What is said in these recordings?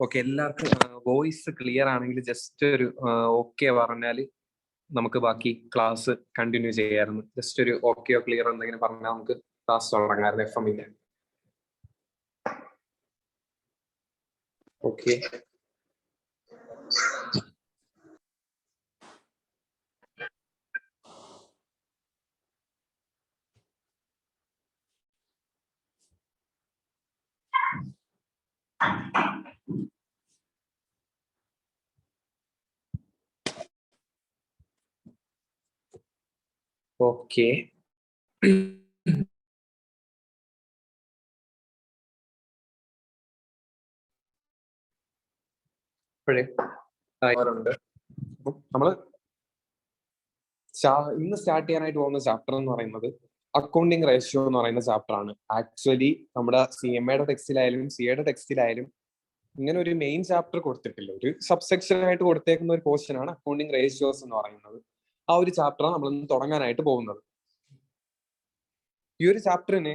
Okay, എല്ലാവർക്കും voice clear ആണെങ്കിൽ just ഒരു ഓക്കെ പറഞ്ഞാൽ നമുക്ക് ബാക്കി ക്ലാസ് കണ്ടിന്യൂ ചെയ്യാമായിരുന്നു. ജസ്റ്റ് ഒരു ഓക്കെയോ ക്ലിയർ എന്തെങ്കിലും പറഞ്ഞാൽ നമുക്ക് ക്ലാസ് തുടങ്ങാമായിരുന്നു FM-ന്റെ. Okay, okay. ഇപ്പോഴേ ഉണ്ട്. നമ്മള് ഇന്ന് സ്റ്റാർട്ട് ചെയ്യാനായിട്ട് പോകുന്ന ചാപ്റ്റർ എന്ന് പറയുന്നത് അക്കൗണ്ടിങ് റേഷ്യോ എന്ന് പറയുന്ന ചാപ്റ്റർ ആണ്. ആക്ച്വലി നമ്മുടെ CMA ടെക്സ്റ്റിലായാലും CA ടെക്സ്റ്റിലായാലും ഇങ്ങനെ ഒരു മെയിൻ ചാപ്റ്റർ കൊടുത്തിട്ടില്ല. ഒരു സബ്സെക്ഷൻ ആയിട്ട് കൊടുത്തേക്കുന്ന ഒരു പോർഷൻ ആണ് അക്കൗണ്ടിങ് റേഷ്യോസ് എന്ന് പറയുന്നത്. ആ ഒരു ചാപ്റ്ററാണ് നമ്മൾ ഇന്ന് തുടങ്ങാനായിട്ട് പോകുന്നത്. ഈ ഒരു ചാപ്റ്ററിനെ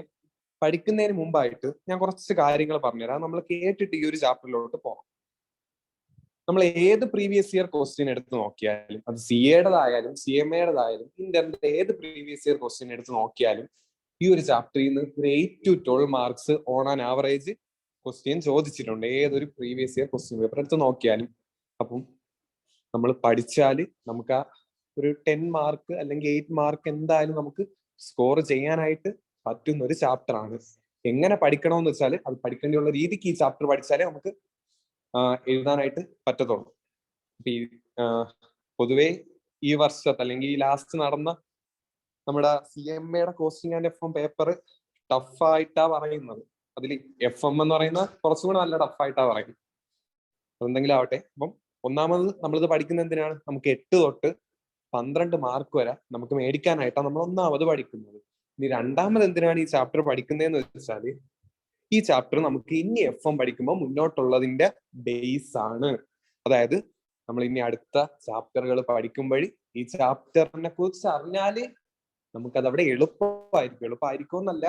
പഠിക്കുന്നതിന് മുമ്പായിട്ട് ഞാൻ കുറച്ച് കാര്യങ്ങൾ പറഞ്ഞുതരാം. നമ്മൾ കേട്ടിട്ട് ഈ ഒരു ചാപ്റ്ററിലോട്ട് പോകാം. നമ്മൾ ഏത് പ്രീവിയസ് ഇയർ ക്വസ്റ്റ്യൻ എടുത്ത് നോക്കിയാലും, അത് CA-യുടേതായാലും CMA-യുടേതായാലും ഇന്ത്യൻ്റെ ഏത് പ്രീവിയസ് ഇയർ ക്വസ്റ്റ്യൻ എടുത്ത് നോക്കിയാലും ഈ ഒരു ചാപ്റ്ററിൽ നിന്ന് ഒരു 8 to 12 marks on an average question ചോദിച്ചിട്ടുണ്ട്. ഏതൊരു പ്രീവിയസ് ഇയർ ക്വസ്റ്റ്യൻ പേപ്പർ എടുത്ത് നോക്കിയാലും. അപ്പം നമ്മൾ പഠിച്ചാൽ നമുക്ക് ആ ഒരു 10 മാർക്ക് അല്ലെങ്കിൽ 8 മാർക്ക് എന്തായാലും നമുക്ക് സ്കോർ ചെയ്യാനായിട്ട് പറ്റുന്ന ഒരു ചാപ്റ്റർ ആണ്. എങ്ങനെ പഠിക്കണമെന്ന് വെച്ചാൽ അത് പഠിക്കേണ്ടിയുള്ള രീതിക്ക് ഈ ചാപ്റ്റർ പഠിച്ചാലേ നമുക്ക് എഴുതാനായിട്ട് പറ്റത്തുള്ളൂ. പൊതുവെ ഈ വർഷത്തെ അല്ലെങ്കിൽ ഈ ലാസ്റ്റ് നടന്ന നമ്മുടെ CMA-യുടെ കോസ്റ്റിംഗ് ആൻഡ് FM പേപ്പർ ടഫായിട്ടാ പറയുന്നത്. അതിൽ FM എന്ന് പറയുന്ന കുറച്ചും കൂടെ നല്ല ടഫായിട്ടാ പറയുന്നത്. അതെന്തെങ്കിലും ആവട്ടെ. അപ്പം ഒന്നാമത് നമ്മളിത് പഠിക്കുന്ന എന്തിനാണ്? നമുക്ക് 8 തൊട്ട് 12 മാർക്ക് വരെ നമുക്ക് മേടിക്കാനായിട്ടാണ് നമ്മൾ ഒന്നാമത് പഠിക്കുന്നത്. ഇനി രണ്ടാമത് എന്തിനാണ് ഈ ചാപ്റ്റർ പഠിക്കുന്നതെന്ന് വെച്ചാൽ ഈ ചാപ്റ്റർ നമുക്ക് ഇനി FM പഠിക്കുമ്പോൾ മുന്നോട്ടുള്ളതിന്റെ ബേസ് ആണ്. അതായത് നമ്മൾ ഇനി അടുത്ത ചാപ്റ്ററുകൾ പഠിക്കുമ്പോൾ ഈ ചാപ്റ്ററിനെ കുറിച്ച് അറിഞ്ഞാല് നമുക്കത് അവിടെ എളുപ്പമായിരിക്കും. എളുപ്പമായിരിക്കും എന്നല്ല,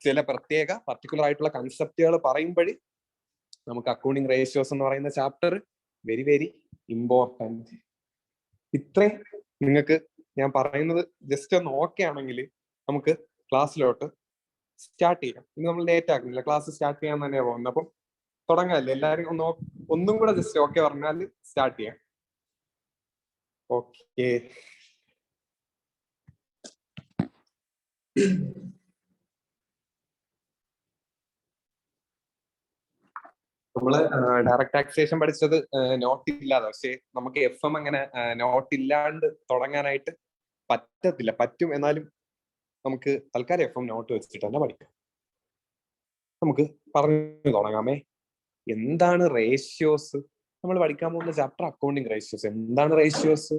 ചില പ്രത്യേക പർട്ടിക്കുലർ ആയിട്ടുള്ള കൺസെപ്റ്റുകൾ പറയുമ്പോൾ നമുക്ക് അക്കൗണ്ടിങ് റേഷ്യോസ് എന്ന് പറയുന്ന ചാപ്റ്റർ വെരി വെരി ഇമ്പോർട്ടന്റ്. ഇത്രയും നിങ്ങൾക്ക് ഞാൻ പറയുന്നത് ജസ്റ്റ് ഒന്ന് ഓക്കെ ആണെങ്കിൽ നമുക്ക് ക്ലാസ്സിലോട്ട് സ്റ്റാർട്ട് ചെയ്യാം. ഇനി നമ്മൾ ലേറ്റ് ആക്കുന്നില്ല, ക്ലാസ് സ്റ്റാർട്ട് ചെയ്യാൻ തന്നെയാണ് പോകുന്നത്. അപ്പം തുടങ്ങാല്ലേ? എല്ലാവരും ഒന്നും കൂടെ ജസ്റ്റ് ഓക്കെ പറഞ്ഞാൽ സ്റ്റാർട്ട് ചെയ്യാം. ഓക്കെ, നമ്മള് ഡയറക്റ്റ് ടാക്സേഷൻ പഠിച്ചത് നോട്ട് ഇല്ലാതെ. പക്ഷെ നമുക്ക് FM അങ്ങനെ നോട്ട് ഇല്ലാണ്ട് തുടങ്ങാനായിട്ട് പറ്റത്തില്ല. പറ്റും, എന്നാലും നമുക്ക് തൽക്കാലം FM നോട്ട് വെച്ചിട്ട് തന്നെ പഠിക്കാം. നമുക്ക് പറഞ്ഞു തുടങ്ങാമേ. എന്താണ് റേഷ്യോസ്? നമ്മൾ പഠിക്കാൻ പോകുന്ന ചാപ്റ്റർ അക്കൗണ്ടിങ് റേഷ്യോസ്. എന്താണ് റേഷ്യോസ്?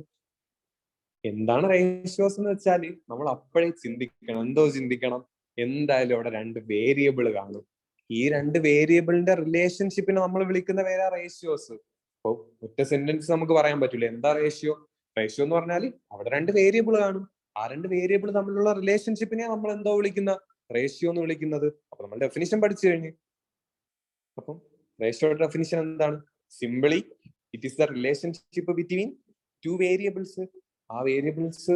എന്താണ് റേഷ്യോസ് എന്ന് വെച്ചാൽ നമ്മൾ അപ്പോഴേ ചിന്തിക്കണം. എന്തോ ചിന്തിക്കണം? എന്തായാലും അവിടെ 2 വേരിയബിൾ കാണും. ഈ 2 വേരിയബിളിന്റെ റിലേഷൻഷിപ്പിനെ നമ്മൾ വിളിക്കുന്ന പേരാ റേഷ്യോസ്. അപ്പൊ ഒറ്റ സെന്റൻസ് നമുക്ക് പറയാൻ പറ്റില്ല എന്താ റേഷ്യോ. റേഷ്യോ എന്ന് പറഞ്ഞാൽ അവിടെ 2 വേരിയബിൾ കാണും. ആ 2 വേരിയബിൾ തമ്മിലുള്ള റിലേഷൻഷിപ്പിനെ നമ്മൾ എന്തോ വിളിക്കുന്ന റേഷ്യോ എന്ന് വിളിക്കുന്നത്. അപ്പൊ നമ്മൾ ഡെഫിനിഷൻ പഠിച്ചു കഴിഞ്ഞു. അപ്പം റേഷ്യോയുടെ ഡെഫിനിഷൻ എന്താണ്? Simply it is the relationship between 2 variables. ആ വേരിയബിൾസ്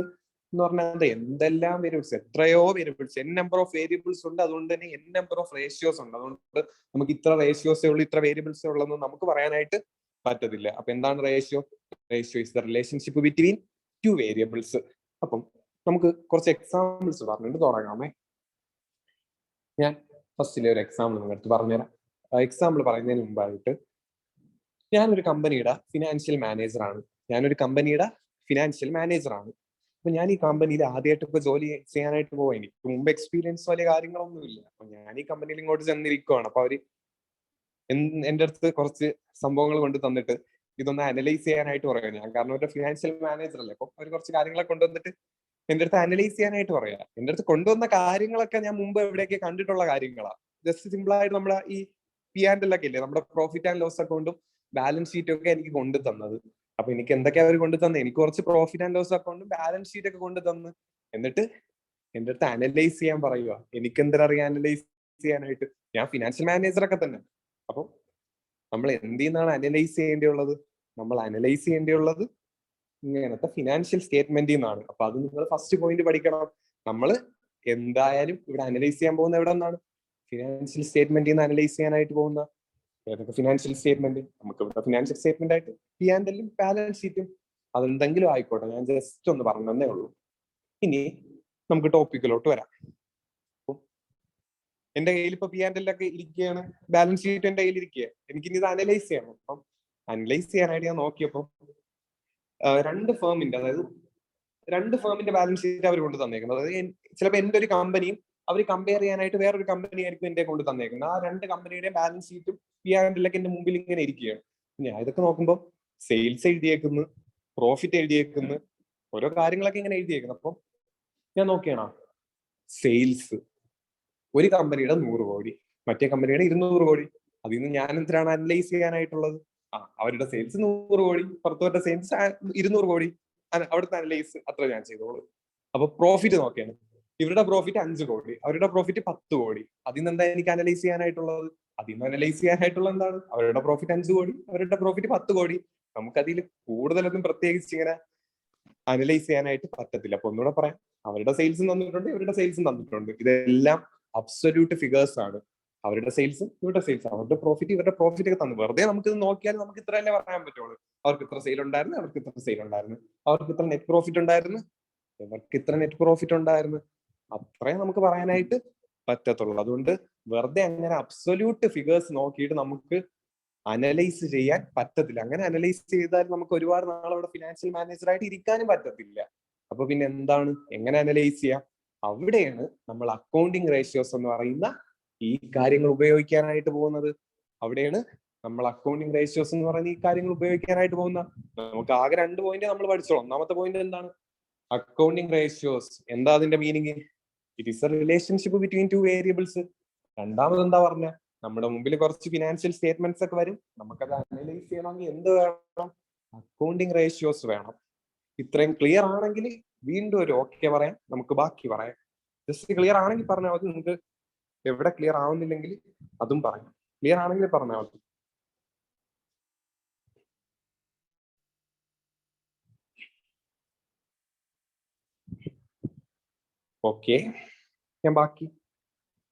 എന്ന് പറഞ്ഞാൽ എന്തെല്ലാം വേരിയബിൾസ്, എത്രയോ variables, n number of variables ഉണ്ട്. അതുകൊണ്ട് തന്നെ n നമ്പർ ഓഫ് റേഷ്യോസ് ഉണ്ട്. അതുകൊണ്ട് നമുക്ക് ഇത്ര റേഷ്യോസേ ഉള്ളൂ, ഇത്ര വേരിയബിൾസേ ഉള്ളെന്ന് നമുക്ക് പറയാനായിട്ട് പറ്റത്തില്ല. അപ്പൊ എന്താണ് ratio? Ratio is the relationship between 2 variables. അപ്പം നമുക്ക് കുറച്ച് എക്സാമ്പിൾസ് പറഞ്ഞിട്ട് തുടങ്ങാമേ. ഞാൻ ഫസ്റ്റിലെ ഒരു എക്സാമ്പിൾ നിങ്ങൾക്ക് പറഞ്ഞുതരാം. എക്സാമ്പിൾ പറയുന്നതിന് മുമ്പായിട്ട് ഞാനൊരു കമ്പനിയുടെ ഫിനാൻഷ്യൽ മാനേജറാണ്. അപ്പൊ ഞാൻ ഈ കമ്പനിയിൽ ആദ്യമായിട്ട് ഇപ്പൊ ജോലി ചെയ്യാനായിട്ട് പോവാം. എനിക്ക് മുമ്പ് എക്സ്പീരിയൻസ് വലിയ കാര്യങ്ങളൊന്നുമില്ല. അപ്പൊ ഞാൻ ഈ കമ്പനിയിൽ ഇങ്ങോട്ട് ചെന്നിരിക്കുവാണ്. അപ്പൊ അവര് എന്റെ അടുത്ത് കുറച്ച് സംഭവങ്ങൾ കൊണ്ട് തന്നിട്ട് ഇതൊന്ന് അനലൈസ് ചെയ്യാനായിട്ട് പറയാം. ഞാൻ കാരണം ഒരു ഫിനാൻഷ്യൽ മാനേജർ അല്ലേ, അപ്പൊ അവർ കുറച്ച് കാര്യങ്ങളൊക്കെ കൊണ്ടുവന്നിട്ട് എന്റെ അടുത്ത് അനലൈസ് ചെയ്യാനായിട്ട് പറയാ. എന്റെ അടുത്ത് കൊണ്ടുവന്ന കാര്യങ്ങളൊക്കെ ഞാൻ മുമ്പ് എവിടെയൊക്കെ കണ്ടിട്ടുള്ള കാര്യങ്ങളാ. ജസ്റ്റ് സിമ്പിൾ ആയിട്ട് നമ്മുടെ ഈ P&L ഒക്കെ ഇല്ലേ, നമ്മുടെ പ്രോഫിറ്റ് ആൻഡ് ലോസ് അക്കൗണ്ടും ബാലൻസ് ഷീറ്റും ഒക്കെ എനിക്ക് കൊണ്ടു തന്നത്. അപ്പൊ എനിക്ക് എന്തൊക്കെയാ അവർ കൊണ്ടു തന്നെ? എനിക്ക് കുറച്ച് പ്രോഫിറ്റ് ആൻഡ് ലോസ് അക്കൗണ്ടും ബാലൻസ് ഷീറ്റ് ഒക്കെ കൊണ്ടു തന്ന് എന്നിട്ട് എന്റെ അടുത്ത് അനലൈസ് ചെയ്യാൻ പറയുക. എനിക്ക് എന്തറിയാം അനലൈസ് ചെയ്യാനായിട്ട്? ഞാൻ ഫിനാൻഷ്യൽ മാനേജർ ഒക്കെ തന്നെ. അപ്പം നമ്മൾ എന്തിനാണ് അനലൈസ് ചെയ്യേണ്ടിയുള്ളത്? നമ്മൾ അനലൈസ് ചെയ്യേണ്ടിയുള്ളത് ഇങ്ങനത്തെ ഫിനാൻഷ്യൽ സ്റ്റേറ്റ്മെന്റിൽ നിന്നാണ്. അപ്പൊ അത് നിങ്ങൾ ഫസ്റ്റ് പോയിന്റ് പഠിക്കണം. നമ്മൾ എന്തായാലും ഇവിടെ അനലൈസ് ചെയ്യാൻ പോകുന്ന എവിടെ നിന്നാണ്? ഫിനാൻഷ്യൽ സ്റ്റേറ്റ്മെന്റിൽ നിന്ന് അനലൈസ് ചെയ്യാനായിട്ട് പോകുന്ന ഏതൊക്കെ ഫിനാൻഷ്യൽ സ്റ്റേറ്റ്മെന്റ്? നമുക്ക് ഇവിടെ ഫിനാൻഷ്യൽ സ്റ്റേറ്റ്മെന്റ് ആയിട്ട് P&L ബാലൻസ് ഷീറ്റും അതെന്തെങ്കിലും ആയിക്കോട്ടെ, ഞാൻ ജസ്റ്റ് ഒന്ന് പറഞ്ഞതേ ഉള്ളൂ. ഇനി നമുക്ക് ടോപ്പിക്കിലോട്ട് വരാം. എന്റെ കയ്യിൽ ഇപ്പൊ P&L ഒക്കെ ഇരിക്കുകയാണ്, ബാലൻസ് ഷീറ്റ് എന്റെ കയ്യിൽ ഇരിക്കുക. എനിക്കിനി ഇത് അനലൈസ് ചെയ്യണം. അപ്പം അനലൈസ് ചെയ്യാനായിട്ട് ഞാൻ നോക്കിയപ്പോ രണ്ട് ഫേമിന്റെ ബാലൻസ് ഷീറ്റ് അവർ കൊണ്ട് തന്നേക്കുന്നത്. അതായത് ചിലപ്പോൾ എന്റെ ഒരു കമ്പനിയും അവർ കമ്പയർ ചെയ്യാനായിട്ട് വേറൊരു കമ്പനി ആയിരിക്കും എന്റെ കൊണ്ട് തന്നേക്കുന്നത്. ആ രണ്ട് കമ്പനിയുടെ ബാലൻസ് ഷീറ്റും P&L ഒക്കെ എന്റെ മുമ്പിൽ ഇങ്ങനെ ഇരിക്കുകയാണ്. ഞാൻ ഇതൊക്കെ നോക്കുമ്പോൾ സെയിൽസ് എഴുതിയേക്കുന്നു, പ്രോഫിറ്റ് എഴുതിയേക്കുന്നു, ഓരോ കാര്യങ്ങളൊക്കെ ഇങ്ങനെ എഴുതിയേക്കുന്നു. അപ്പം ഞാൻ നോക്കിയാണോ, സെയിൽസ് ഒരു കമ്പനിയുടെ 100 കോടി, മറ്റേ കമ്പനിയുടെ 200 കോടി. അതിൽ നിന്ന് ഞാൻ എന്തിനാണ് അനലൈസ് ചെയ്യാനായിട്ടുള്ളത്? അവരുടെ സെയിൽസ് 100 കോടി, പുറത്തുവരുടെ സെയിൽസ് 200 കോടി. അവിടുത്തെ അനലൈസ് അത്ര ഞാൻ ചെയ്തോളൂ. അപ്പൊ പ്രോഫിറ്റ് നോക്കിയാണ്, ഇവരുടെ പ്രോഫിറ്റ് 5 കോടി, അവരുടെ പ്രോഫിറ്റ് 10 കോടി. അതിൽ നിന്ന് എന്താ എനിക്ക് അനലൈസ് ചെയ്യാനായിട്ടുള്ളത്? അതിൽ നിന്ന് അനലൈസ് ചെയ്യാനായിട്ടുള്ള എന്താണ്? അവരുടെ പ്രോഫിറ്റ് 5 കോടി, അവരുടെ പ്രോഫിറ്റ് 10 കോടി. നമുക്കതിൽ കൂടുതലൊന്നും പ്രത്യേകിച്ച് ഇങ്ങനെ അനലൈസ് ചെയ്യാനായിട്ട് പറ്റത്തില്ല. അപ്പൊ ഒന്നുകൂടെ പറയാം, അവരുടെ സെയിൽസും തന്നിട്ടുണ്ട്, ഇവരുടെ സെയിൽസും തന്നിട്ടുണ്ട്. ഇതെല്ലാം അബ്സൊല്യൂട്ട് ഫിഗേഴ്സ് ആണ്. അവരുടെ സെയിൽസും ഇവരുടെ സെയിൽസും, അവരുടെ പ്രോഫിറ്റ് ഇവരുടെ പ്രോഫിറ്റ് ഒക്കെ തന്നു. വെറുതെ നമുക്ക് ഇത് നോക്കിയാൽ നമുക്ക് ഇത്രയല്ലേ പറയാൻ പറ്റുള്ളൂ. അവർക്ക് ഇത്ര സെയിൽ ഉണ്ടായിരുന്നു, അവർക്ക് ഇത്ര സെയിൽ ഉണ്ടായിരുന്നു, അവർക്ക് ഇത്ര നെറ്റ് പ്രോഫിറ്റ് ഉണ്ടായിരുന്നു, ഇവർക്ക് ഇത്ര നെറ്റ് പ്രോഫിറ്റ് ഉണ്ടായിരുന്നു. അത്രയും നമുക്ക് പറയാനായിട്ട് പറ്റത്തുള്ളൂ. അതുകൊണ്ട് വെറുതെ അങ്ങനെ അബ്സൊല്യൂട്ട് ഫിഗേഴ്സ് നോക്കിയിട്ട് നമുക്ക് അനലൈസ് ചെയ്യാൻ പറ്റത്തില്ല. അങ്ങനെ അനലൈസ് ചെയ്താൽ നമുക്ക് ഒരുപാട് നാളവിടെ ഫിനാൻഷ്യൽ മാനേജറായിട്ട് ഇരിക്കാനും പറ്റത്തില്ല. അപ്പൊ പിന്നെ എന്താണ്, എങ്ങനെ അനലൈസ് ചെയ്യാം? അവിടെയാണ് നമ്മൾ അക്കൗണ്ടിങ് റേഷ്യോസ് എന്ന് പറയുന്ന ഈ കാര്യങ്ങൾ ഉപയോഗിക്കാനായിട്ട് പോകുന്നത്. അവിടെയാണ് നമ്മൾ അക്കൗണ്ടിങ് റേഷ്യോസ് എന്ന് പറയുന്ന ഈ കാര്യങ്ങൾ ഉപയോഗിക്കാനായിട്ട് പോകുന്ന. നമുക്ക് ആകെ 2 പോയിന്റ് നമ്മൾ പഠിച്ചോളൂ. ഒന്നാമത്തെ പോയിന്റ് എന്താണ്? Accounting ratios. എന്താ അതിന്റെ meaning? It is A relationship between 2 variables. രണ്ടാമത് എന്താ പറഞ്ഞ, നമ്മുടെ മുമ്പിൽ കുറച്ച് ഫിനാൻഷ്യൽ സ്റ്റേറ്റ്മെന്റ്സ് ഒക്കെ വരും. നമുക്കത് അനലൈസ് ചെയ്യണമെങ്കിൽ എന്ത് വേണം? അക്കൗണ്ടിങ് റേഷ്യോസ് വേണം. ഇത്രയും ക്ലിയർ ആണെങ്കിൽ വീണ്ടും ഒരു ഓക്കെ പറയാം, നമുക്ക് ബാക്കി പറയാം. ജസ്റ്റ് ക്ലിയർ ആണെങ്കിൽ പറഞ്ഞാൽ മതി. നിങ്ങൾക്ക് എവിടെ ക്ലിയർ ആവുന്നില്ലെങ്കിൽ അതും പറയാം. ക്ലിയർ ആണെങ്കിൽ പറഞ്ഞാൽ മതി. ഓക്കെ, ഞാൻ ബാക്കി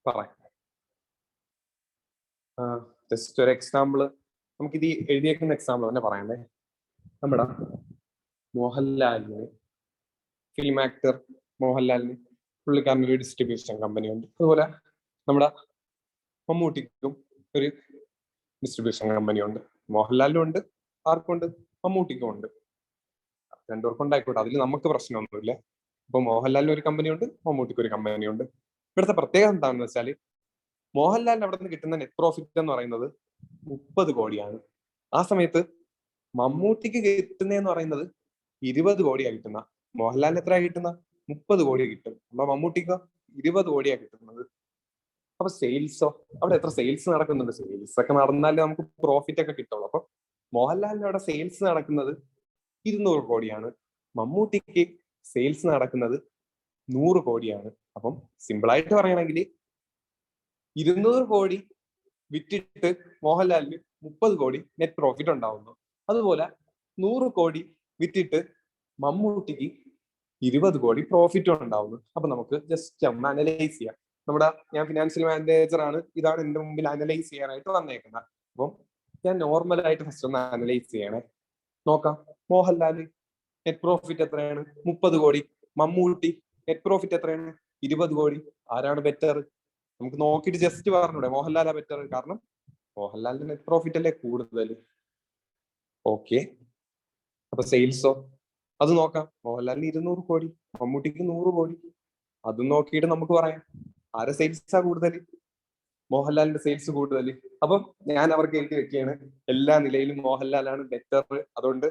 പറയാം. ജസ്റ്റ് ഒരു എക്സാമ്പിള്, നമുക്കിത് എഴുതിയേക്കുന്ന എക്സാമ്പിൾ തന്നെ പറയണ്ടേ. നമ്മുടെ മോഹൻലാലിന്, ഫിലിം ആക്ടർ മോഹൻലാലിന് പുള്ളിക്കാരൻ്റെ ഒരു ഡിസ്ട്രിബ്യൂഷൻ കമ്പനി ഉണ്ട്. അതുപോലെ നമ്മുടെ മമ്മൂട്ടിക്കും ഒരു ഡിസ്ട്രിബ്യൂഷൻ കമ്പനി ഉണ്ട്. മോഹൻലാലിനും ഉണ്ട്, ആർക്കുണ്ട്? മമ്മൂട്ടിക്കും ഉണ്ട്. രണ്ടുപേർക്കും ഉണ്ടായിക്കോട്ടെ, അതിൽ നമുക്ക് പ്രശ്നമൊന്നുമില്ല. ഇപ്പൊ മോഹൻലാലിന് ഒരു കമ്പനി ഉണ്ട്, മമ്മൂട്ടിക്ക് ഒരു കമ്പനി ഉണ്ട്. ഇവിടുത്തെ പ്രത്യേകത എന്താണെന്ന് വെച്ചാൽ, മോഹൻലാലിന് അവിടെ നിന്ന് കിട്ടുന്ന നെറ്റ് പ്രോഫിറ്റ് എന്ന് പറയുന്നത് 30 കോടിയാണ്. ആ സമയത്ത് മമ്മൂട്ടിക്ക് കിട്ടുന്നതെന്ന് പറയുന്നത് 20 കോടിയാണ് കിട്ടുന്ന. മോഹൻലാലിന് എത്രയാണ് കിട്ടുന്ന? 30 കോടി കിട്ടും. അപ്പൊ മമ്മൂട്ടിക്ക് 20 കോടിയാണ് കിട്ടുന്നത്. അപ്പൊ സെയിൽസോ, അവിടെ എത്ര സെയിൽസ് നടക്കുന്നുണ്ട്? സെയിൽസ് ഒക്കെ നടന്നാലേ നമുക്ക് പ്രോഫിറ്റ് ഒക്കെ കിട്ടുള്ളൂ. അപ്പൊ മോഹൻലാലിന് അവിടെ സെയിൽസ് നടക്കുന്നത് 200 കോടിയാണ്, മമ്മൂട്ടിക്ക് സെയിൽസ് നടക്കുന്നത് 100 കോടിയാണ്. അപ്പം സിമ്പിൾ ആയിട്ട് പറയണമെങ്കിൽ 200 കോടി വിറ്റിട്ട് മോഹൻലാലിന് 30 കോടി നെറ്റ് പ്രോഫിറ്റ് ഉണ്ടാവുന്നു. അതുപോലെ 100 കോടി വിറ്റിട്ട് മമ്മൂട്ടിക്ക് 20 കോടി പ്രോഫിറ്റ് ഉണ്ടാവുന്നു. അപ്പൊ നമുക്ക് ജസ്റ്റ് ഒന്ന് അനലൈസ് ചെയ്യാം. ഞാൻ ഫിനാൻഷ്യൽ മാനേജർ ആണ്, ഇതാണ് എന്റെ മുമ്പിൽ അനലൈസ് ചെയ്യാനായിട്ട് വന്നേക്കുന്നത്. അപ്പം ഞാൻ നോർമലായിട്ട് ഫസ്റ്റ് ഒന്ന് അനലൈസ് ചെയ്യണേ. നോക്കാം, മോഹൻലാല് നെറ്റ് പ്രോഫിറ്റ് എത്രയാണ്? 30 കോടി. മമ്മൂട്ടി നെറ്റ് പ്രോഫിറ്റ് എത്രയാണ്? 20 കോടി. ആരാണ് ബെറ്റർ? നമുക്ക് നോക്കിയിട്ട് ജസ്റ്റ് പറഞ്ഞൂടെ മോഹൻലാലാ ബെറ്റർ? കാരണം മോഹൻലാലിന്റെ നെറ്റ് പ്രോഫിറ്റ് അല്ലേ കൂടുതൽ. ഓക്കെ, അപ്പൊ സെയിൽസോ അത് നോക്കാം. മോഹൻലാലിന് 200 കോടി, മമ്മൂട്ടിക്ക് 100 കോടി. അതും നോക്കിയിട്ട് നമുക്ക് പറയാം ആരെ സെയിൽസാ കൂടുതൽ? മോഹൻലാലിന്റെ സെയിൽസ് കൂടുതൽ. അപ്പം ഞാൻ അവർക്ക് എഴുതി വെക്കുകയാണ്, എല്ലാ നിലയിലും മോഹൻലാലാണ് ബെറ്റർ. അതുകൊണ്ട്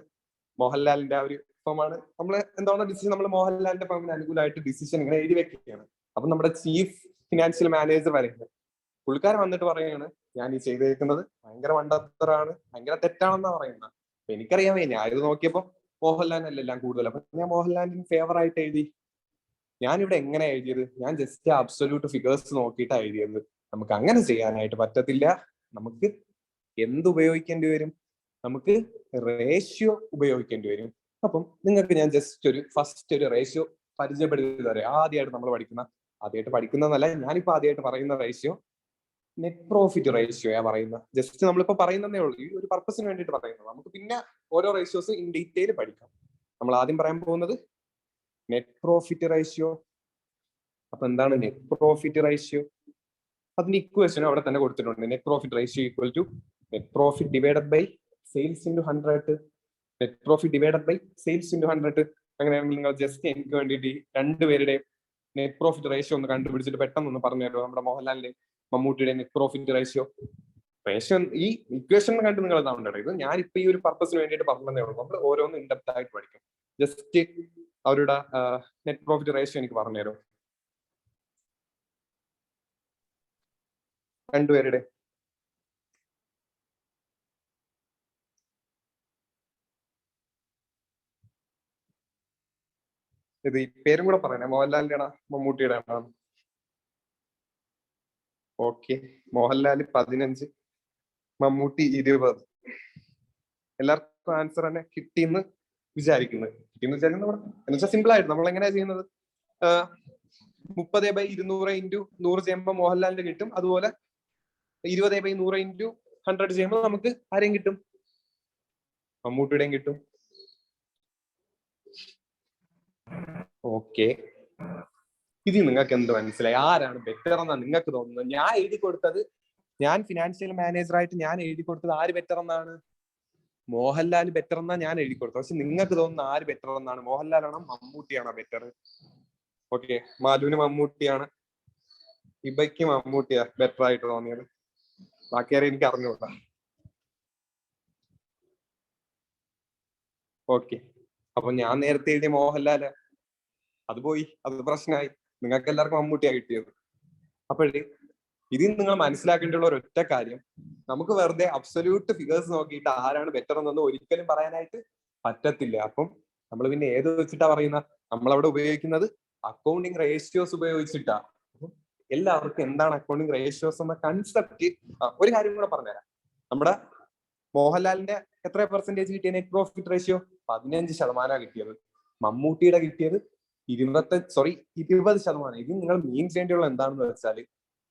മോഹൻലാലിന്റെ ആ ഒരു ഫേമാണ് നമ്മൾ എന്താണ് ഡിസിഷൻ, നമ്മൾ മോഹൻലാലിന്റെ ഫേമിന് അനുകൂലമായിട്ട് ഡിസിഷൻ ഇങ്ങനെ എഴുതി വെക്കുകയാണ്. അപ്പൊ നമ്മുടെ ചീഫ് ഫിനാൻഷ്യൽ മാനേജർ പറയുന്നത്, പുള്ളിക്കാരൻ വന്നിട്ട് പറയുകയാണ്, ഞാൻ ഈ ചെയ്തേക്കുന്നത് ഭയങ്കര മണ്ടത്തരാണ്, ഭയങ്കര തെറ്റാണെന്നാ പറയുന്നത്. അപ്പൊ എനിക്കറിയാമേ, ഞാൻ ഇത് നോക്കിയപ്പോ മോഹൻലാലിനല്ല എല്ലാം കൂടുതൽ. അപ്പൊ ഞാൻ മോഹൻലാലിന് ഫേവർ ആയിട്ട് എഴുതി. ഞാനിവിടെ എങ്ങനെ എഴുതിയത്? ഞാൻ ജസ്റ്റ് അബ്സൊല്യൂട്ട് ഫിഗേഴ്സ് നോക്കിയിട്ടാണ് എഴുതിയത്. നമുക്ക് അങ്ങനെ ചെയ്യാനായിട്ട് പറ്റത്തില്ല. നമുക്ക് എന്ത് ഉപയോഗിക്കേണ്ടി വരും? നമുക്ക് റേഷ്യോ ഉപയോഗിക്കേണ്ടി വരും. അപ്പം നിങ്ങൾക്ക് ഞാൻ ജസ്റ്റ് ഫസ്റ്റ് ഒരു റേഷ്യോ പരിചയപ്പെടുത്തി തരാം. ആദ്യമായിട്ട് പഠിക്കുന്നതല്ല, ഞാനിപ്പോ ആദ്യമായിട്ട് പറയുന്ന റേഷ്യോ നെറ്റ് പ്രോഫിറ്റ് റേഷ്യോയാ പറയുന്നത്. ജസ്റ്റ് നമ്മളിപ്പോ പറയുന്നതേ ഉള്ളൂ, ഈ ഒരു പർപ്പസിന് വേണ്ടിയിട്ട് പറയുന്നത്. നമുക്ക് പിന്നെ ഓരോ റേഷ്യോസ് ഇൻ ഡീറ്റെയിൽ പഠിക്കാം. നമ്മൾ ആദ്യം പറയാൻ പോകുന്നത് നെറ്റ് പ്രോഫിറ്റ് റേഷ്യോ. അപ്പൊ എന്താണ് നെറ്റ് പ്രോഫിറ്റ് റേഷ്യോ? അതിന്റെ ഇക്വേഷൻ അവിടെ തന്നെ കൊടുത്തിട്ടുണ്ട്. Net profit ratio equal to net profit divided by sales into 100. Net profit divided by sales into 100. അങ്ങനെയാണെങ്കിൽ നിങ്ങൾ ജസ്റ്റ് എനിക്ക് വേണ്ടിയിട്ട് രണ്ടുപേരുടെയും നെറ്റ് പ്രോഫിറ്റ് റേഷ്യോ ഒന്ന് കണ്ടുപിടിച്ചിട്ട് പെട്ടെന്ന് പറഞ്ഞു തരുമോ? നമ്മുടെ മോഹൻലാലിന്റെ മമ്മൂട്ടിയുടെ നെറ്റ് പ്രോഫിറ്റ് റേഷ്യോ ഈ ഇക്വേഷൻ കണ്ട് നിങ്ങൾ എന്താ ഇത് ഞാനിപ്പോ ഈ ഒരു പർപ്പസിന് വേണ്ടിയിട്ട് പറഞ്ഞതേ ഉള്ളൂ. നമ്മൾ ഓരോന്ന് ഇൻഡെപ്ത് ആയിട്ട് പഠിക്കും. ജസ്റ്റ് അവരുടെ നെറ്റ് പ്രോഫിറ്റ് റേഷ്യോ എനിക്ക് പറഞ്ഞു തരുമോ? രണ്ടുപേരുടെ ഇത് ഈ പേരും കൂടെ പറയണേ. മോഹൻലാലിന്റെ ആണോ മമ്മൂട്ടിയുടെ ആണോ? ഓക്കെ, മോഹൻലാൽ 15, മമ്മൂട്ടി 20. എല്ലാവർക്കും ആൻസർ തന്നെ കിട്ടിയെന്ന് വിചാരിക്കുന്നത്. എന്നുവെച്ചാൽ സിമ്പിൾ ആയിട്ട് നമ്മൾ എങ്ങനെയാ ചെയ്യുന്നത്? 30/200 ഇൻറ്റു 100 ചെയ്യുമ്പോൾ മോഹൻലാലിന്റെ കിട്ടും. അതുപോലെ 20/100 ഇൻറ്റു 100 ചെയ്യുമ്പോൾ നമുക്ക് ആരെയും കിട്ടും? മമ്മൂട്ടിയുടെയും കിട്ടും. ഓക്കെ, ഇത് നിങ്ങൾക്ക് എന്ത് മനസ്സിലായി? ആരാണ് ബെറ്റർ എന്നാ നിങ്ങൾക്ക് തോന്നുന്നത്? ഞാൻ ഫിനാൻഷ്യൽ മാനേജറായിട്ട് ഞാൻ എഴുതി കൊടുത്തത് ആര് ബെറ്റർ എന്നാണ്? മോഹൻലാൽ ബെറ്റർ എന്നാ ഞാൻ എഴുതി കൊടുത്തത്. പക്ഷെ നിങ്ങൾക്ക് തോന്നുന്ന ആര് ബെറ്റർ എന്നാണ്? മോഹൻലാലാണോ മമ്മൂട്ടിയാണോ ബെറ്റർ? ഓക്കെ, മാലുവിന് മമ്മൂട്ടിയാണ്, ഇബയ്ക്ക് മമ്മൂട്ടിയാ ബെറ്റർ ആയിട്ട് തോന്നിയത്. ബാക്കിയാരെ എനിക്ക് അറിഞ്ഞുകൂടാ. ഓക്കെ, അപ്പൊ ഞാൻ നേരത്തെ എഴുതിയ മോഹൻലാല് അത് പോയി, അത് പ്രശ്നമായി. നിങ്ങൾക്ക് എല്ലാവർക്കും മമ്മൂട്ടിയാ കിട്ടിയത്. അപ്പോഴേ ഇതിൽ നിങ്ങൾ മനസ്സിലാക്കേണ്ടിയുള്ള ഒരൊറ്റ കാര്യം, നമുക്ക് വെറുതെ അബ്സല്യൂട്ട് ഫിഗേഴ്സ് നോക്കിയിട്ട് ആരാണ് ബെറ്റർ എന്നൊന്നും ഒരിക്കലും പറയാനായിട്ട് പറ്റത്തില്ല. അപ്പം നമ്മൾ പിന്നെ ഏത് വെച്ചിട്ടാ പറയുന്ന? നമ്മളവിടെ ഉപയോഗിക്കുന്നത് അക്കൗണ്ടിങ് റേഷ്യോസ് ഉപയോഗിച്ചിട്ടാ. എല്ലാവർക്കും എന്താണ് അക്കൗണ്ടിങ് റേഷ്യോസ് എന്ന കൺസെപ്റ്റ് ഒരു കാര്യം കൂടെ പറഞ്ഞുതരാം. നമ്മുടെ മോഹൻലാലിന്റെ എത്ര പെർസെന്റേജ് കിട്ടിയ നെറ്റ് പ്രോഫിറ്റ് റേഷ്യോ? 15% കിട്ടിയത്. മമ്മൂട്ടിയുടെ കിട്ടിയത് 20%. ഇത് നിങ്ങൾ മീൻ ചെയ്യേണ്ടിയുള്ള എന്താണെന്ന് വെച്ചാല്,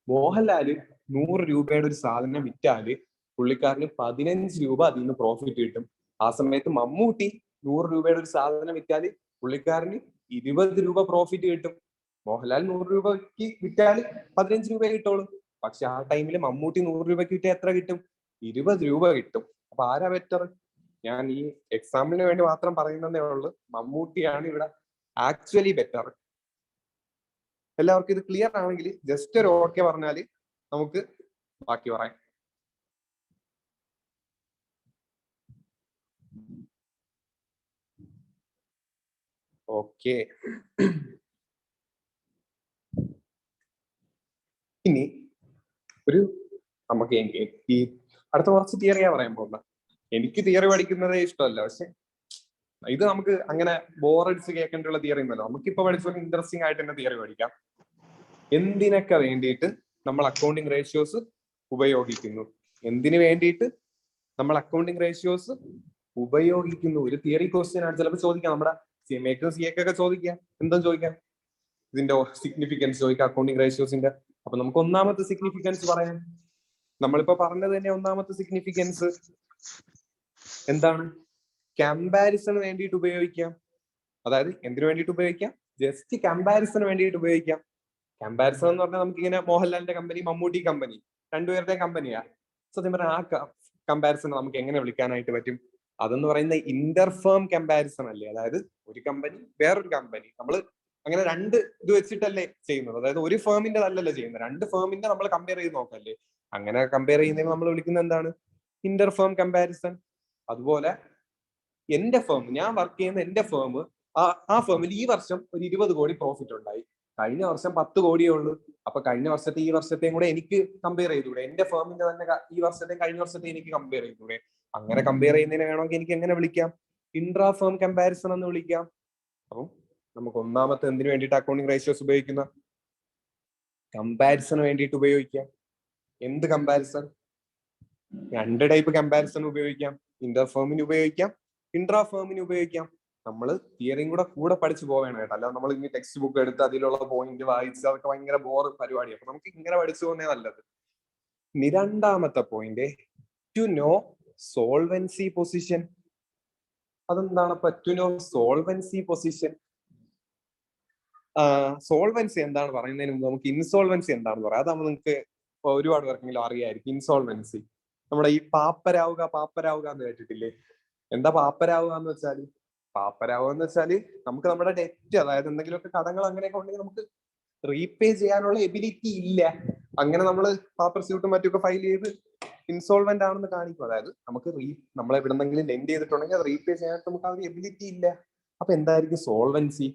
മോഹൻലാല് 100 രൂപയുടെ ഒരു സാധനം വിറ്റാല് പുള്ളിക്കാരന് 15 രൂപ അതിൽ നിന്ന് പ്രോഫിറ്റ് കിട്ടും. ആ സമയത്ത് മമ്മൂട്ടി 100 രൂപയുടെ ഒരു സാധനം വിറ്റാല് പുള്ളിക്കാരന് 20 രൂപ പ്രോഫിറ്റ് കിട്ടും. മോഹൻലാൽ 100 രൂപയ്ക്ക് വിറ്റാല് 15 രൂപ കിട്ടുള്ളൂ. പക്ഷെ ആ ടൈമിൽ മമ്മൂട്ടി 100 രൂപയ്ക്ക് വിറ്റാൽ എത്ര കിട്ടും? 20 രൂപ കിട്ടും. അപ്പൊ ആരാ ബെറ്റർ? ഞാൻ ഈ എക്സാമ്പിളിന് വേണ്ടി മാത്രം പറയുന്നതേ ഉള്ളൂ. മമ്മൂട്ടിയാണ് ഇവിടെ ആക്ച്വലി ബെറ്റർ. എല്ലാവർക്കും ഇത് ക്ലിയർ ആണെങ്കിൽ ജസ്റ്റ് ഒരു ഓക്കെ പറഞ്ഞാല് നമുക്ക് ബാക്കി പറയാം. ഓക്കെ, ഇനി നമുക്ക് ഈ അടുത്ത കുറച്ച് തിയറിയാ പറയാൻ പോകുന്നത്. എനിക്ക് തിയറി പഠിക്കുന്നതേ ഇഷ്ടമല്ല, പക്ഷെ ഇത് നമുക്ക് അങ്ങനെ ബോറടിച്ച് കേൾക്കേണ്ടിയുള്ള തിയറി ഒന്നുമല്ല. നമുക്കിപ്പോ പഠിച്ച ഇൻട്രസ്റ്റിംഗ് ആയിട്ട് തന്നെ തിയറി പഠിക്കാം. എന്തിനൊക്കെ വേണ്ടിയിട്ട് നമ്മൾ അക്കൗണ്ടിങ് റേഷ്യോസ് ഉപയോഗിക്കുന്നു? എന്തിനു വേണ്ടിയിട്ട് നമ്മൾ അക്കൗണ്ടിങ് റേഷ്യോസ് ഉപയോഗിക്കുന്നു? ഒരു തിയറി ക്വസ്റ്റ്യൻ ആണ് ചിലപ്പോൾ ചോദിക്കാം. നമ്മുടെ മേക്കേഴ്സ് സിയൊക്കെ ചോദിക്കാം. എന്താ ചോദിക്കാം? ഇതിന്റെ സിഗ്നിഫിക്കൻസ് ചോദിക്കാം, അക്കൗണ്ടിങ് റേഷ്യോസിന്റെ. അപ്പൊ നമുക്ക് ഒന്നാമത്തെ സിഗ്നിഫിക്കൻസ് പറയാം. നമ്മളിപ്പോ പറഞ്ഞത് തന്നെ ഒന്നാമത്തെ സിഗ്നിഫിക്കൻസ് എന്താണ്? കമ്പാരിസണ് വേണ്ടിയിട്ട് ഉപയോഗിക്കാം. അതായത് എന്തിനു വേണ്ടിയിട്ട് ഉപയോഗിക്കാം? ജസ്റ്റ് കമ്പാരിസണ് വേണ്ടിയിട്ട് ഉപയോഗിക്കാം. കമ്പാരിസൺ എന്ന് പറഞ്ഞാൽ നമുക്ക് ഇങ്ങനെ മോഹൻലാലിന്റെ കമ്പനി, മമ്മൂട്ടി കമ്പനി, രണ്ടുപേരുടെ കമ്പനിയാ. സത്യം പറഞ്ഞാൽ ആ കമ്പാരിസൺ നമുക്ക് എങ്ങനെ വിളിക്കാനായിട്ട് പറ്റും? അതെന്ന് പറയുന്ന ഇന്റർഫേം കമ്പാരിസൺ അല്ലേ? അതായത് ഒരു കമ്പനി വേറൊരു കമ്പനി, നമ്മൾ അങ്ങനെ രണ്ട് ഇത് വെച്ചിട്ടല്ലേ ചെയ്യുന്നത്. അതായത് ഒരു ഫേമിന്റെ അല്ലല്ലോ ചെയ്യുന്നത്, രണ്ട് ഫേമിന്റെ നമ്മൾ കമ്പയർ ചെയ്ത് നോക്കല്ലേ. അങ്ങനെ കമ്പയർ ചെയ്യുന്നതിന് നമ്മൾ വിളിക്കുന്നത് എന്താണ്? ഇന്റർഫേം കമ്പാരിസൺ. അതുപോലെ എന്റെ ഫേം, ഞാൻ വർക്ക് ചെയ്യുന്ന എന്റെ ഫേം, ആ ഫേമിൽ ഈ വർഷം ഒരു 20 കോടി പ്രോഫിറ്റ് ഉണ്ടായി. കഴിഞ്ഞ വർഷം 10 കോടിയേ ഉള്ളൂ. അപ്പൊ കഴിഞ്ഞ വർഷത്തെ ഈ വർഷത്തെയും കൂടെ എനിക്ക് കമ്പയർ ചെയ്തൂടെ? എന്റെ ഫേമിന്റെ തന്നെ ഈ വർഷത്തെയും കഴിഞ്ഞ വർഷത്തെയും എനിക്ക് കമ്പയർ ചെയ്തൂടെ? അങ്ങനെ കമ്പയർ ചെയ്യുന്നതിനെ വേണമെങ്കിൽ എനിക്ക് എങ്ങനെ വിളിക്കാം? ഇൻട്രാ ഫേം കമ്പാരിസൺ എന്ന് വിളിക്കാം. അപ്പം നമുക്ക് ഒന്നാമത്തെ എന്തിനു വേണ്ടിയിട്ട് അക്കൗണ്ടിങ് റേഷ്യോസ് ഉപയോഗിക്കുന്ന? കമ്പാരിസണ് വേണ്ടിയിട്ട് ഉപയോഗിക്കാം. എന്ത് കമ്പാരിസൺ? രണ്ട് ടൈപ്പ് കമ്പാരിസൺ ഉപയോഗിക്കാം. ഇന്റർ ഫേമിന് ഉപയോഗിക്കാം, ഇൻട്രാ ഫേമിന് ഉപയോഗിക്കാം. നമ്മൾ തിയറിയും കൂടെ പഠിച്ചു പോവേണം കേട്ടോ. അല്ലാതെ നമ്മൾ ഇനി ടെക്സ്റ്റ് ബുക്ക് എടുത്ത് അതിലുള്ള പോയിന്റ് വായിച്ച് അതൊക്കെ ഭയങ്കര ബോർ പരിപാടിയാണ്. അപ്പൊ നമുക്ക് ഇങ്ങനെ പഠിച്ചു പോകുന്നേ നല്ലത്. ഇനി രണ്ടാമത്തെ point, to know solvency position. അതെന്താണ് to know solvency position? Solvency എന്താണ് പറയുന്നതിന് മുമ്പ് നമുക്ക് ഇൻസോൾവൻസി എന്താണെന്ന് പറയാം. അതാകുമ്പോൾ നിങ്ങൾക്ക് ഒരുപാട് പേർക്കെങ്കിലും അറിയായിരിക്കും. ഇൻസോൾവൻസി നമ്മുടെ ഈ പാപ്പരാവുക എന്ന് കേട്ടിട്ടില്ലേ? എന്താ പാപ്പരാവുക എന്ന് വെച്ചാല്? പാപ്പരാവുക എന്ന് വെച്ചാല് നമുക്ക് നമ്മുടെ ഡെറ്റ്, അതായത് എന്തെങ്കിലുമൊക്കെ കടങ്ങൾ അങ്ങനെയൊക്കെ ഉണ്ടെങ്കിൽ നമുക്ക് റീപേ ചെയ്യാനുള്ള എബിലിറ്റി ഇല്ല. അങ്ങനെ നമ്മൾ പാപ്പർ സ്യൂട്ടും മറ്റൊക്കെ ഫയൽ ചെയ്ത് ഇൻസോൾവെന്റ് ആണെന്ന് കാണിക്കും. അതായത് നമുക്ക് നമ്മൾ എവിടെന്നെങ്കിലും ലെൻഡ് ചെയ്തിട്ടുണ്ടെങ്കിൽ അത് റീപേ ചെയ്യാൻ നമുക്ക് ആ ഒരു എബിലിറ്റി ഇല്ല. അപ്പൊ എന്തായിരിക്കും സോൾവൻസി?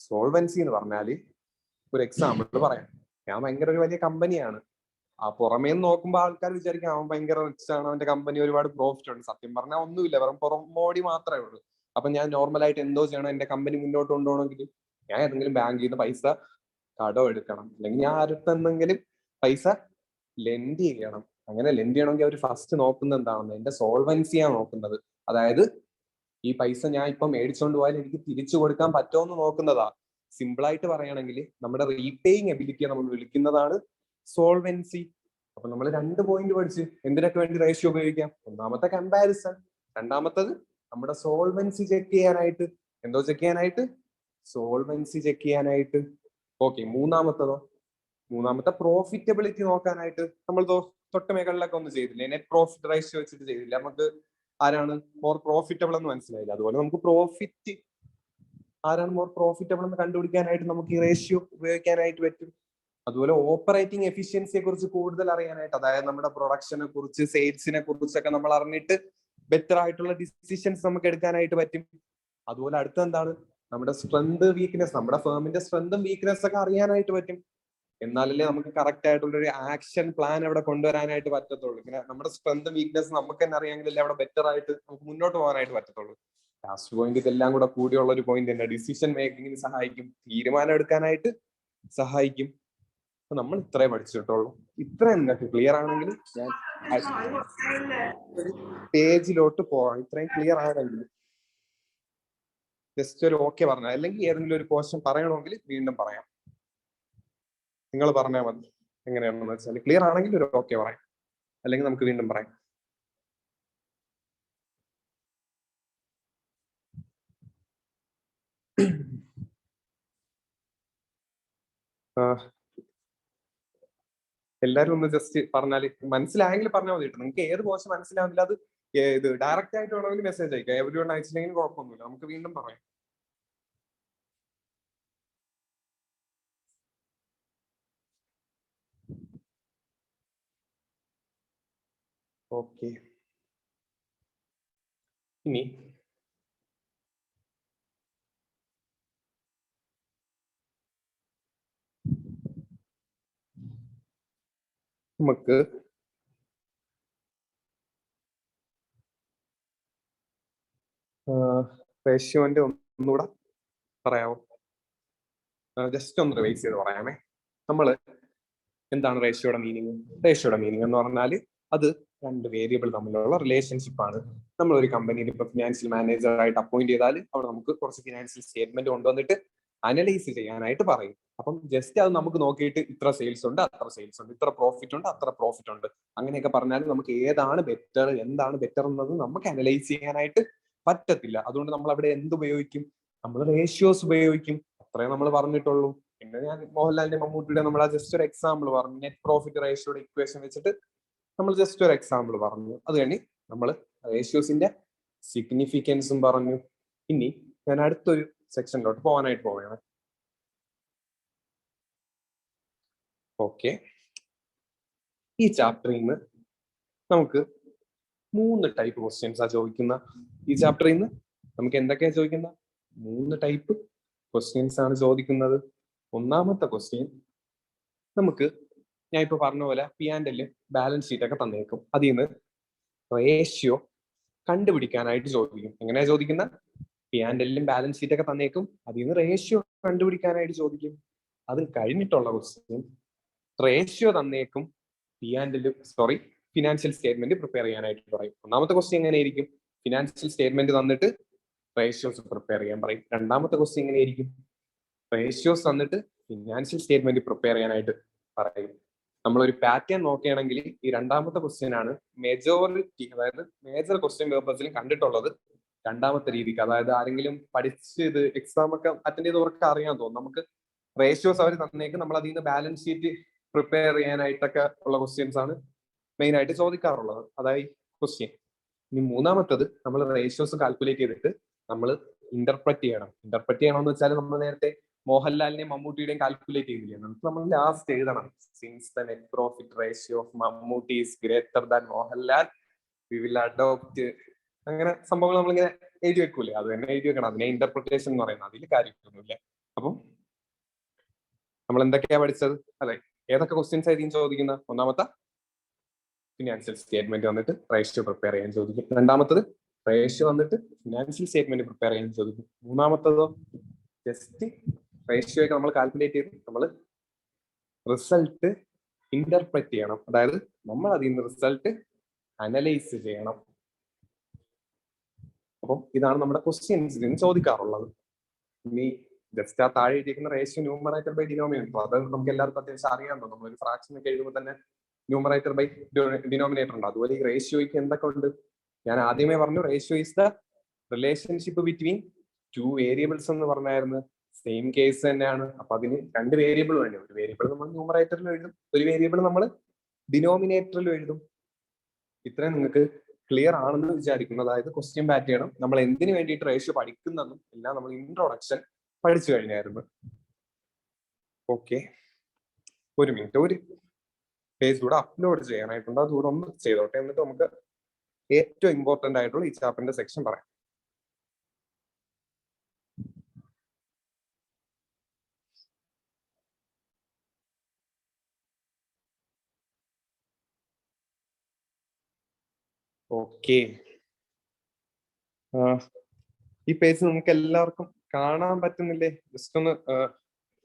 സോൾവൻസി എന്ന് പറഞ്ഞാല് ഒരു എക്സാമ്പിൾ പറയാം. ഞാൻ ഭയങ്കര ഒരു വലിയ കമ്പനിയാണ്. ആ പുറമേ നോക്കുമ്പോൾ ആൾക്കാർ വിചാരിക്കും അവൻ ഭയങ്കര റിച്ച് ആണ്, അവന്റെ കമ്പനി ഒരുപാട് പ്രോഫിറ്റ് ഉണ്ട്. സത്യം പറഞ്ഞാൽ ഒന്നുമില്ല, വെറും പുറമോടി മാത്രമേ ഉള്ളൂ. അപ്പൊ ഞാൻ നോർമലായിട്ട് എന്തോ ചെയ്യണം, എന്റെ കമ്പനി മുന്നോട്ട് കൊണ്ടുപോകണമെങ്കിൽ ഞാൻ ഏതെങ്കിലും ബാങ്കിൽ നിന്ന് പൈസ കടം എടുക്കണം, അല്ലെങ്കിൽ ഞാൻ ആർക്കെന്തെങ്കിലും പൈസ ലെൻഡ് ചെയ്യണം. അങ്ങനെ ലെൻഡ് ചെയ്യണമെങ്കിൽ അവർ ഫസ്റ്റ് നോക്കുന്നത് എന്താണെന്ന്, എന്റെ സോൾവൻസിയാണ് നോക്കുന്നത്. അതായത് ഈ പൈസ ഞാൻ ഇപ്പൊ മേടിച്ചോണ്ട് പോയാൽ എനിക്ക് തിരിച്ചു കൊടുക്കാൻ പറ്റുമോ നോക്കുന്നതാ. സിമ്പിൾ ആയിട്ട് പറയുകയാണെങ്കിൽ നമ്മുടെ റീപേയിങ് എബിലിറ്റിയെ നമ്മൾ വിളിക്കുന്നതാണ് സോൾവൻസി. അപ്പൊ നമ്മൾ രണ്ട് പോയിന്റ് പഠിച്ച് എന്തിനൊക്കെ വേണ്ടി റേഷ്യോ ഉപയോഗിക്കാം. ഒന്നാമത്തെ കമ്പാരിസൺ, രണ്ടാമത്തത് നമ്മുടെ സോൾവൻസി ചെക്ക് ചെയ്യാനായിട്ട്. എന്തോ ചെക്ക് ചെയ്യാനായിട്ട്? സോൾവൻസി ചെക്ക് ചെയ്യാനായിട്ട്. ഓക്കെ, മൂന്നാമത്തെ പ്രോഫിറ്റബിലിറ്റി നോക്കാനായിട്ട്. നമ്മൾ തൊട്ട് മേഖലയിലൊക്കെ ഒന്ന് ചെയ്തില്ലേ, നെറ്റ് പ്രോഫിറ്റ് റേഷ്യോ വെച്ചിട്ട് ചെയ്തില്ല, നമുക്ക് ആരാണ് മോർ പ്രോഫിറ്റബിൾ എന്ന് മനസ്സിലായില്ല. അതുപോലെ നമുക്ക് പ്രോഫിറ്റ് ആരാണ് മോർ പ്രോഫിറ്റബിൾ എന്ന് കണ്ടുപിടിക്കാനായിട്ട് നമുക്ക് ഈ റേഷ്യോ ഉപയോഗിക്കാനായിട്ട് പറ്റും. അതുപോലെ ഓപ്പറേറ്റിംഗ് എഫിഷ്യൻസിയെ കുറിച്ച് കൂടുതൽ അറിയാനായിട്ട്, അതായത് നമ്മുടെ പ്രൊഡക്ഷനെ കുറിച്ച്, സെയിൽസിനെ കുറിച്ചൊക്കെ നമ്മൾ അറിഞ്ഞിട്ട് ബെറ്റർ ആയിട്ടുള്ള ഡിസിഷൻസ് നമുക്ക് എടുക്കാനായിട്ട് പറ്റും. അതുപോലെ അടുത്ത എന്താണ്, നമ്മുടെ സ്ട്രെങ്ത് വീക്ക്നെസ്, നമ്മുടെ ഫേമിന്റെ സ്ട്രെങ്തും വീക്ക്നെസ് ഒക്കെ അറിയാനായിട്ട് പറ്റും. എന്നാലല്ലേ നമുക്ക് കറക്റ്റ് ആയിട്ടുള്ള ഒരു ആക്ഷൻ പ്ലാൻ അവിടെ കൊണ്ടുവരാനായിട്ട് പറ്റത്തുള്ളൂ. ഇങ്ങനെ നമ്മുടെ സ്ട്രെങ്തും വീക്ക്നെസ് നമുക്ക് തന്നെ അറിയാമെങ്കിലല്ലേ അവിടെ ബെറ്റർ ആയിട്ട് നമുക്ക് മുന്നോട്ട് പോകാനായിട്ട് പറ്റത്തുള്ളൂ. ലാസ്റ്റ് പോയിന്റ് ഇതെല്ലാം കൂടെ കൂടിയുള്ള ഒരു പോയിന്റ് തന്നെ, ഡിസിഷൻ മേക്കിങ്ങിന് സഹായിക്കും, തീരുമാനം എടുക്കാനായിട്ട് സഹായിക്കും. അപ്പൊ നമ്മൾ ഇത്രേ പഠിച്ചിട്ടുള്ളൂ. ഇത്രയും നിങ്ങൾക്ക് ക്ലിയർ ആണെങ്കിൽ ഞാൻ പേജിലോട്ട് പോവാം. ഇത്രയും ക്ലിയർ ആണെങ്കിൽ ജസ്റ്റ് ഒരു ഓക്കെ പറഞ്ഞാൽ, അല്ലെങ്കിൽ ഏതെങ്കിലും ഒരു ക്വസ്റ്റ്യൻ പറയണമെങ്കിൽ വീണ്ടും പറയാം. നിങ്ങൾ പറഞ്ഞാൽ മതി എങ്ങനെയാണെന്ന് വെച്ചാൽ. ക്ലിയർ ആണെങ്കിൽ ഒരു ഓക്കെ പറയാം, അല്ലെങ്കിൽ നമുക്ക് വീണ്ടും പറയാം. എല്ലാരും ഒന്ന് ജസ്റ്റ് പറഞ്ഞാൽ മനസ്സിലായെങ്കിൽ പറഞ്ഞാൽ മതി കേട്ടോ. നിങ്ങൾക്ക് ഏത് പോർഷൻ മനസ്സിലാവില്ല അത് ഇത് ഡയറക്റ്റ് ആയിട്ട് വേണമെങ്കിൽ മെസ്സേജ് അയക്കാം. എവരി വൺ അയച്ചില്ലെങ്കിലും കുഴപ്പമൊന്നുമില്ല, നമുക്ക് വീണ്ടും പറയാം. ഓക്കെ, ഇനി നമുക്ക് റേഷ്യോന്റെ ഒന്നുകൂടെ പറയാമോ? ജസ്റ്റ് ഒന്ന് റിവൈസ് ചെയ്ത് പറയാമേ. നമ്മള് എന്താണ് റേഷ്യോയുടെ മീനിങ്? റേഷ്യോയുടെ മീനിങ് എന്ന് പറഞ്ഞാൽ അത് രണ്ട് വേരിയബിൾ തമ്മിലുള്ള റിലേഷൻഷിപ്പ് ആണ്. നമ്മൾ ഒരു കമ്പനിയിൽ ഇപ്പൊ ഫിനാൻഷ്യൽ മാനേജർ ആയിട്ട് അപ്പോയിന്റ് ചെയ്താൽ അവിടെ നമുക്ക് കുറച്ച് ഫിനാൻഷ്യൽ സ്റ്റേറ്റ്മെന്റ് കൊണ്ടുവന്നിട്ട് അനലൈസ് ചെയ്യാനായിട്ട് പറയും. അപ്പം ജസ്റ്റ് അത് നമുക്ക് നോക്കിയിട്ട് ഇത്ര സെയിൽസ് ഉണ്ട്, അത്ര സെയിൽസ് ഉണ്ട്, ഇത്ര പ്രോഫിറ്റ് ഉണ്ട്, അത്ര പ്രോഫിറ്റ് ഉണ്ട്, അങ്ങനെയൊക്കെ പറഞ്ഞാൽ നമുക്ക് ഏതാണ് ബെറ്റർ, എന്താണ് ബെറ്റർ എന്നത് നമുക്ക് അനലൈസ് ചെയ്യാനായിട്ട് പറ്റത്തില്ല. അതുകൊണ്ട് നമ്മൾ അവിടെ എന്ത് ഉപയോഗിക്കും? നമ്മൾ റേഷ്യോസ് ഉപയോഗിക്കും. അത്രേ നമ്മൾ പറഞ്ഞിട്ടുള്ളൂ. പിന്നെ ഞാൻ മോഹൻലാലിന്റെ മമ്മൂട്ടിയുടെ നമ്മൾ ജസ്റ്റ് ഒരു എക്സാമ്പിൾ പറഞ്ഞു, നെറ്റ് പ്രോഫിറ്റ് റേഷ്യോയുടെ ഇക്വേഷൻ വെച്ചിട്ട് നമ്മൾ ജസ്റ്റ് ഒരു എക്സാമ്പിൾ പറഞ്ഞു. അത് കഴിഞ്ഞ് നമ്മൾ റേഷ്യോസിന്റെ സിഗ്നിഫിക്കൻസും പറഞ്ഞു. ഇനി ഞാൻ അടുത്തൊരു സെക്ഷനിലോട്ട് പോകാനായിട്ട് പോവുകയാണ്. ഓക്കെ, ഈ ചാപ്റ്ററിൽ നിന്ന് നമുക്ക് 3 ടൈപ്പ് ക്വസ്റ്റ്യൻസ് ആ ചോദിക്കുന്ന. ഈ ചാപ്റ്ററിൽ നിന്ന് നമുക്ക് എന്തൊക്കെയാ ചോദിക്കുന്ന? 3 ടൈപ്പ് ക്വസ്റ്റ്യൻസ് ആണ് ചോദിക്കുന്നത്. ഒന്നാമത്തെ ക്വസ്റ്റ്യൻ നമുക്ക്, ഞാൻ ഇപ്പൊ പറഞ്ഞ പോലെ P&L ബാലൻസ് ഷീറ്റ് ഒക്കെ തന്നേക്കും. അതിൽ നിന്ന് റേഷ്യോ കണ്ടുപിടിക്കാനായിട്ട് ചോദിക്കും. എങ്ങനെയാ ചോദിക്കുന്ന? P&L ബാലൻസ് ഷീറ്റ് ഒക്കെ തന്നേക്കും, അതിൽ നിന്ന് റേഷ്യോ കണ്ടുപിടിക്കാനായിട്ട് ചോദിക്കും. അത് കഴിഞ്ഞിട്ടുള്ള ക്വസ്റ്റ്യൻ, റേഷ്യോ തന്നേക്കും, P&L ഫിനാൻഷ്യൽ സ്റ്റേറ്റ്മെന്റ് പ്രിപ്പയർ ചെയ്യാനായിട്ട് പറയും. ഒന്നാമത്തെ ക്വസ്റ്റ്യൻ എങ്ങനെയായിരിക്കും? ഫിനാൻഷ്യൽ സ്റ്റേറ്റ്മെന്റ് തന്നിട്ട് റേഷ്യോസ് പ്രിപ്പയർ ചെയ്യാൻ പറയും. രണ്ടാമത്തെ ക്വസ്റ്റ്യൻ എങ്ങനെയായിരിക്കും? റേഷ്യോസ് തന്നിട്ട് ഫിനാൻഷ്യൽ സ്റ്റേറ്റ്മെന്റ് പ്രിപ്പയർ ചെയ്യാനായിട്ട് പറയും. നമ്മളൊരു പാറ്റേൺ നോക്കുകയാണെങ്കിൽ ഈ രണ്ടാമത്തെ ക്വസ്റ്റ്യൻ ആണ് മെജോറിറ്റി, അതായത് മേജർ ക്വസ്റ്റ്യൻ പേപ്പേഴ്സിലും കണ്ടിട്ടുള്ളത് രണ്ടാമത്തെ രീതിക്ക്. അതായത് ആരെങ്കിലും പഠിച്ച് ഇത് എക്സാം ഒക്കെ അറ്റൻഡ് ചെയ്തവർക്ക് അറിയാൻ തോന്നും. നമുക്ക് റേഷ്യോസ് അവർ തന്നേക്ക്, നമ്മൾ അതിൽ നിന്ന് ബാലൻസ് ഷീറ്റ് പ്രിപ്പയർ ചെയ്യാനായിട്ടൊക്കെ ഉള്ള ക്വസ്റ്റ്യൻസ് ആണ് മെയിൻ ആയിട്ട് ചോദിക്കാറുള്ളത്. അതായത് ക്വസ്റ്റ്യൻ. ഇനി മൂന്നാമത്തത്, നമ്മൾ റേഷ്യോസ് കാൽക്കുലേറ്റ് ചെയ്തിട്ട് നമ്മൾ ഇന്റർപ്രറ്റ് ചെയ്യണം. ഇന്റർപ്രറ്റ് ചെയ്യണം എന്ന് വെച്ചാൽ നമ്മൾ നേരത്തെ മോഹൻലാലിനെയും മമ്മൂട്ടിയുടെയും കാൽക്കുലേറ്റ് ചെയ്തില്ലേ, നമുക്ക് നമ്മൾ ലാസ്റ്റ് എഴുതണം. Since the net profit ratio of Mammootty is greater than Mohanlal we will adopt, അങ്ങനെ സംഭവങ്ങൾ നമ്മളിങ്ങനെ എഴുതി വെക്കൂലേ, അത് തന്നെ എഴുതി വെക്കണം. അതിനെ ഇന്റർപ്രിട്ടേഷൻ എന്ന് പറയുന്നത്. അതിൽ കാര്യമൊന്നുമില്ല. അപ്പം നമ്മൾ എന്തൊക്കെയാ പഠിച്ചത്? അതെ, ഏതൊക്കെ ക്വസ്റ്റ്യൻസ് ആയിരിക്കും ചോദിക്കുന്ന? ഒന്നാമത്തെ ഫിനാൻഷ്യൽ സ്റ്റേറ്റ്മെന്റ് വന്നിട്ട് റേഷ്യോ പ്രിപ്പയർ ചെയ്യാൻ ചോദിക്കും. രണ്ടാമത്തത് റേഷ്യോ വന്നിട്ട് ഫിനാൻഷ്യൽ സ്റ്റേറ്റ്മെന്റ് പ്രിപ്പയർ ചെയ്യാൻ ചോദിക്കും. മൂന്നാമത്തതോ ജസ്റ്റ് റേഷ്യോ ഒക്കെ നമ്മൾ കാൽക്കുലേറ്റ് ചെയ്ത് നമ്മൾ റിസൾട്ട് ഇന്റർപ്രറ്റ് ചെയ്യണം. അതായത് നമ്മൾ അതിൽ നിന്ന് റിസൾട്ട് അനലൈസ് ചെയ്യണം. അപ്പം ഇതാണ് നമ്മുടെ ക്വസ്റ്റ്യൻസിൽ നിന്ന് ചോദിക്കാറുള്ളത്. ഇനി ജസ്റ്റ് ആ താഴെ എഴുതിയിരിക്കുന്ന റേഷ്യോ ന്യൂമറേറ്റർ ബൈ ഡിനോമിനേറ്റർ, അത് നമുക്ക് എല്ലാവർക്കും അത്യാവശ്യം അറിയാമല്ലോ. നമ്മളൊരു ഫ്രാക്ഷൻ ഒക്കെ എഴുതുമ്പോൾ തന്നെ ന്യൂമറേറ്റർ ബൈ ഡിനോമിനേറ്റർ ഉണ്ട്. അതുപോലെ ഈ റേഷ്യോയ്ക്ക് എന്തൊക്കെ ഉണ്ട്? ഞാൻ ആദ്യമേ പറഞ്ഞു, ratio is the relationship between two variables എന്ന് പറഞ്ഞായിരുന്നു. സെയിം കേസ് തന്നെയാണ്. അപ്പൊ അതിന് രണ്ട് വേരിയബിൾ വേണ്ടി. ഒരു വേരിയബിൾ നമ്മൾ ന്യൂമറേറ്ററിൽ എഴുതും, ഒരു വേരിയബിൾ നമ്മൾ ഡിനോമിനേറ്ററിൽ എഴുതും. ഇത്രയും നിങ്ങൾക്ക് ക്ലിയർ ആണെന്ന് വിചാരിക്കുന്നു. അതായത് ക്വസ്റ്റ്യൻ പാറ്റേണും നമ്മൾ എന്തിനു വേണ്ടിയിട്ട് റേഷ്യോ പഠിക്കുന്നതും എല്ലാം നമ്മൾ ഇൻട്രൊഡക്ഷൻ പഠിച്ചു കഴിഞ്ഞായിരുന്നു. ഓക്കെ, ഒരു മിനിറ്റ്, ഒരു പേജ് കൂടെ അപ്ലോഡ് ചെയ്യാനായിട്ടുണ്ട്. അതുകൂടെ ഒന്ന് ചെയ്തോട്ടെ, എന്നിട്ട് നമുക്ക് ഏറ്റവും ഇമ്പോർട്ടന്റ് ആയിട്ടുള്ള ഈ ചാപ്റ്ററിന്റെ സെക്ഷൻ പറയാം. ഓക്കെ, ഈ പേജ് നമുക്ക് എല്ലാവർക്കും കാണാൻ പറ്റുന്നില്ലേ? ജസ്റ്റ് ഒന്ന്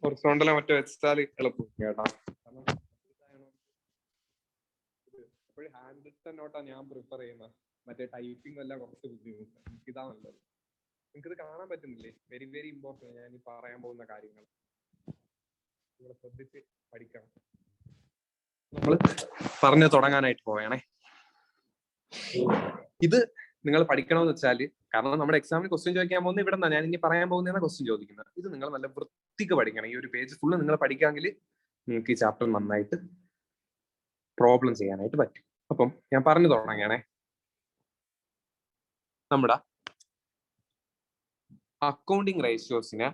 ഹൊറിസോണ്ടലോ മറ്റോ വെച്ചാൽ എളുപ്പം കേട്ടാ. എപ്പോഴും ഹാൻഡ് റിട്ടൺ നോട്ടാ ഞാൻ പ്രിഫർ ചെയ്യുന്നത്. മറ്റേ ടൈപ്പിംഗ് എല്ലാം കുറച്ച് ബുദ്ധിമുട്ട്. എനിക്കിതാ നല്ലത്. നിങ്ങൾക്കിത് കാണാൻ പറ്റുന്നില്ലേ? വെരി വെരി ഇമ്പോർട്ടന്റ് ഞാൻ ഈ പറയാൻ പോകുന്ന കാര്യങ്ങൾ നിങ്ങൾ ശ്രദ്ധിച്ച് പഠിക്കണം. നമ്മൾ പറഞ്ഞു തുടങ്ങാനായിട്ട് പോവേണേ. ഇത് നിങ്ങൾ പഠിക്കണമെന്ന് വെച്ചാല്, കാരണം നമ്മുടെ എക്സാമിന് ക്വസ്റ്റ്യൻ ചോദിക്കാൻ പോകുന്നത് ഇവിടെ നിന്നാണ്. ഞാൻ ഇനി പറയാൻ പോകുന്നതാണ് ക്വസ്റ്റ്യൻ ചോദിക്കുന്നത്. ഇത് നിങ്ങൾ നല്ല വൃത്തിക്ക് പഠിക്കണം. ഈ ഒരു പേജ് ഫുള്ള് നിങ്ങൾ പഠിക്കാമെങ്കിൽ നിങ്ങൾക്ക് ഈ ചാപ്റ്റർ നന്നായിട്ട് പ്രോബ്ലം ചെയ്യാനായിട്ട് പറ്റും. അപ്പം ഞാൻ പറഞ്ഞു തുടങ്ങണേ. നമ്മുടെ അക്കൗണ്ടിങ് റേഷ്യോസിനെ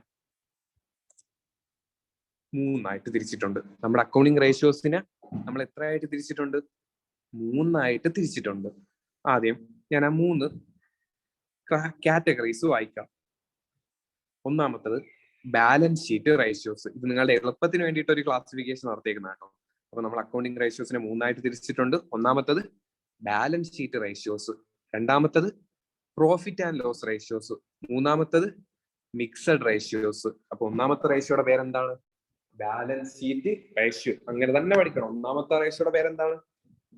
മൂന്നായിട്ട് തിരിച്ചിട്ടുണ്ട്. നമ്മുടെ അക്കൗണ്ടിങ് റേഷ്യോസിനെ നമ്മൾ എത്രയായിട്ട് തിരിച്ചിട്ടുണ്ട്? മൂന്നായിട്ട് തിരിച്ചിട്ടുണ്ട്. ആദ്യം ഞാൻ ആ മൂന്ന് കാറ്റഗറീസ് വായിക്കാം. ഒന്നാമത്തത് ബാലൻസ് ഷീറ്റ് റേഷ്യോസ്. ഇത് നിങ്ങളുടെ എളുപ്പത്തിന് വേണ്ടിയിട്ട് ഒരു ക്ലാസിഫിക്കേഷൻ നടത്തിയേക്കുന്ന കേട്ടോ. അപ്പൊ നമ്മൾ അക്കൗണ്ടിങ് റേഷ്യോസിനെ മൂന്നായിട്ട് തിരിച്ചിട്ടുണ്ട്. ഒന്നാമത്തത് ബാലൻസ് ഷീറ്റ് റേഷ്യോസ്, രണ്ടാമത്തത് പ്രോഫിറ്റ് ആൻഡ് ലോസ് റേഷ്യോസ്, മൂന്നാമത്തത് മിക്സഡ് റേഷ്യോസ്. അപ്പൊ ഒന്നാമത്തെ റേഷ്യോയുടെ പേരെന്താണ്? Balance sheet ratio. അങ്ങനെ തന്നെ പഠിക്കണം. ഒന്നാമത്തെ റേഷ്യോയുടെ പേരെന്താണ്?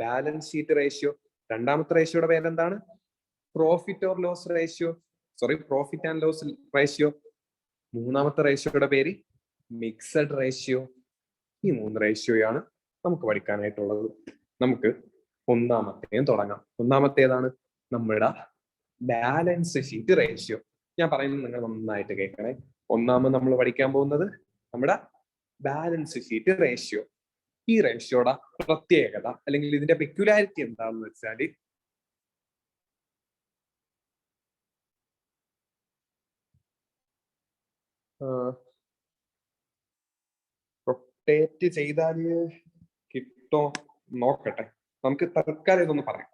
Balance sheet ratio. രണ്ടാമത്തെ റേഷ്യോയുടെ പേരെന്താണ്? Profit or loss ratio, sorry profit and loss ratio. മൂന്നാമത്തെ റേഷ്യോയുടെ പേര് മിക്സഡ് റേഷ്യോ. ഈ മൂന്ന് റേഷ്യോയാണ് നമുക്ക് പഠിക്കാനായിട്ടുള്ളത്. നമുക്ക് ഒന്നാമത്തെയും തുടങ്ങാം. ഒന്നാമത്തേതാണ് നമ്മുടെ ബാലൻസ് ഷീറ്റ് റേഷ്യോ. ഞാൻ പറയുന്നത് നിങ്ങൾ നന്നായിട്ട് കേൾക്കണേ. ഒന്നാമത് നമ്മൾ പഠിക്കാൻ പോകുന്നത് നമ്മുടെ ബാലൻസ് ഷീറ്റ് റേഷ്യോ. ഈ റേഷ്യോയുടെ പ്രത്യേകത അല്ലെങ്കിൽ ഇതിന്റെ പെക്യുലാരിറ്റി എന്താണെന്ന് വെച്ചാൽ, റൊട്ടേറ്റ് ചെയ്താൽ കിട്ടോ നോക്കട്ടെ. നമുക്ക് തൽക്കാലം ഇതൊന്ന് പറയാം.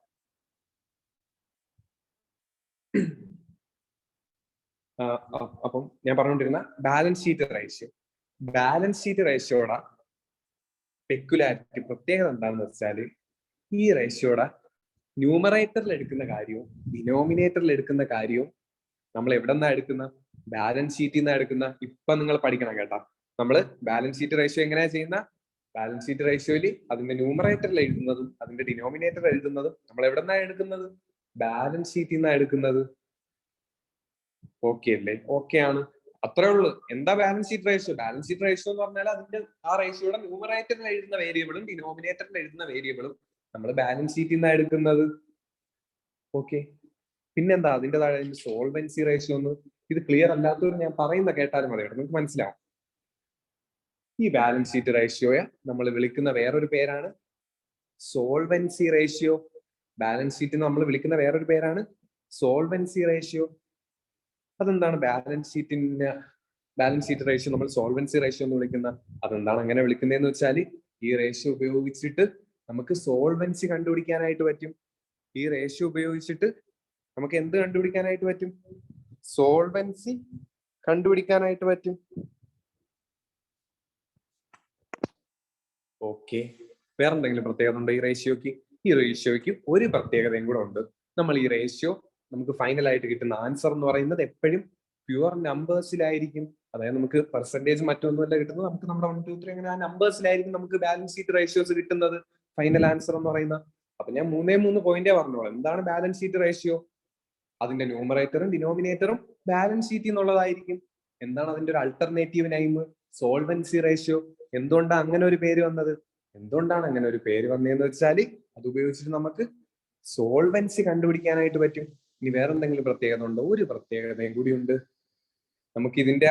അപ്പം ഞാൻ പറഞ്ഞുകൊണ്ടിരുന്ന balance sheet ratio. Balance sheet റേഷ്യോയുടെ പെക്യുലാരിറ്റി പ്രത്യേകത എന്താണെന്ന് വെച്ചാൽ, ഈ റേഷ്യോയുടെ ന്യൂമറേറ്ററിൽ എടുക്കുന്ന കാര്യവും ഡിനോമിനേറ്ററിൽ എടുക്കുന്ന കാര്യവും നമ്മൾ എവിടെ നിന്നാ എടുക്കുന്ന? ബാലൻസ് ഷീറ്റിൽ നിന്നാ എടുക്കുന്ന. ഇപ്പൊ നിങ്ങൾ പഠിക്കണം കേട്ടാ. നമ്മൾ ബാലൻസ് ഷീറ്റ് റേഷ്യോ എങ്ങനെയാ ചെയ്യുന്ന? ബാലൻസ് ഷീറ്റ് റേഷ്യോയില് അതിന്റെ ന്യൂമറേറ്ററിൽ എഴുതുന്നതും അതിന്റെ ഡിനോമിനേറ്റർ എഴുതുന്നതും നമ്മൾ എവിടെ നിന്നാണ് എടുക്കുന്നത്? ബാലൻസ് ഷീറ്റിൽ നിന്നാണ് എടുക്കുന്നത്. ഓക്കെ അല്ലേ? ഓക്കെ ആണ്. അത്രേ ഉള്ളൂ. എന്താ balance sheet ratio? Balance sheet ratio എന്ന് പറഞ്ഞാൽ അതിന്റെ ആ റേഷ്യോയുടെ ന്യൂമറേറ്ററിൽ എഴുതുന്ന വേരിയബിളും ഡിനോമിനേറ്ററിൽ എഴുതുന്ന വേരിയബിളും നമ്മൾ ബാലൻസ് ഷീറ്റിൽ നിന്നാണ് എടുക്കുന്നത്. ഓക്കെ. പിന്നെന്താ അതിന്റെ താഴെ സോൾവൻസി റേഷ്യോ എന്ന്. ഇത് ക്ലിയർ അല്ലാത്തവർ ഞാൻ പറയുന്ന കേട്ടാലും മതി, നിങ്ങൾക്ക് മനസ്സിലാവും. ഈ ബാലൻസ് ഷീറ്റ് റേഷ്യോയെ നമ്മൾ വിളിക്കുന്ന വേറൊരു പേരാണ് സോൾവൻസി റേഷ്യോ. ബാലൻസ് ഷീറ്റ് നമ്മൾ വിളിക്കുന്ന വേറൊരു പേരാണ് സോൾവൻസി റേഷ്യോ. അതെന്താണ് ബാലൻസ് ഷീറ്റ് റേഷ്യോ നമ്മൾ സോൾവൻസി റേഷ്യോ എന്ന് വിളിക്കുന്ന? അതെന്താണ് അങ്ങനെ വിളിക്കുന്നതെന്ന് വെച്ചാൽ ഈ റേഷ്യോ ഉപയോഗിച്ചിട്ട് നമുക്ക് സോൾവൻസി കണ്ടുപിടിക്കാനായിട്ട് പറ്റും. ഈ റേഷ്യോ ഉപയോഗിച്ചിട്ട് നമുക്ക് എന്ത് കണ്ടുപിടിക്കാനായിട്ട് പറ്റും? സോൾവൻസി കണ്ടുപിടിക്കാനായിട്ട് പറ്റും. ഓക്കെ. വേറെന്തെങ്കിലും പ്രത്യേകത ഉണ്ടോ ഈ റേഷ്യോക്ക്? ഈ റേഷ്യോക്ക് ഒരു പ്രത്യേകതയും കൂടെ ഉണ്ട്. നമ്മൾ ഈ റേഷ്യോ നമുക്ക് ഫൈനൽ ആയിട്ട് കിട്ടുന്ന ആൻസർ എന്ന് പറയുന്നത് എപ്പോഴും പ്യുവർ നമ്പേഴ്സിലായിരിക്കും. അതായത് നമുക്ക് പെർസെന്റേജ് മറ്റൊന്നുമല്ല കിട്ടുന്നത്, നമുക്ക് നമ്മുടെ 1, 2, 3 അങ്ങനെ ആ നമ്പേഴ്സിലായിരിക്കും നമുക്ക് ബാലൻസ് ഷീറ്റ് റേഷ്യോസ് കിട്ടുന്നത്, ഫൈനൽ ആൻസർ എന്ന് പറയുന്ന. അപ്പൊ ഞാൻ 3 പോയിന്റേ പറഞ്ഞോളാം. എന്താണ് ബാലൻസ് ഷീറ്റ് റേഷ്യോ? അതിന്റെ ന്യൂമറേറ്ററും ഡിനോമിനേറ്ററും ബാലൻസ് ഷീറ്റിൽ നിന്നുള്ളതായിരിക്കും. എന്താണ് അതിന്റെ ഒരു അൾട്ടർനേറ്റീവ് നെയിം? Solvency ratio. എന്തുകൊണ്ടാണ് അങ്ങനെ ഒരു പേര് വന്നത്? എന്തുകൊണ്ടാണ് അങ്ങനെ ഒരു പേര് വന്നതെന്ന് വെച്ചാൽ അത് ഉപയോഗിച്ചിട്ട് നമുക്ക് സോൾവൻസി കണ്ടുപിടിക്കാനായിട്ട് പറ്റും. ഇനി വേറെ എന്തെങ്കിലും പ്രത്യേകത ഉണ്ടോ? ഒരു പ്രത്യേകതയും കൂടി ഉണ്ട്. നമുക്ക് ഇതിന്റെ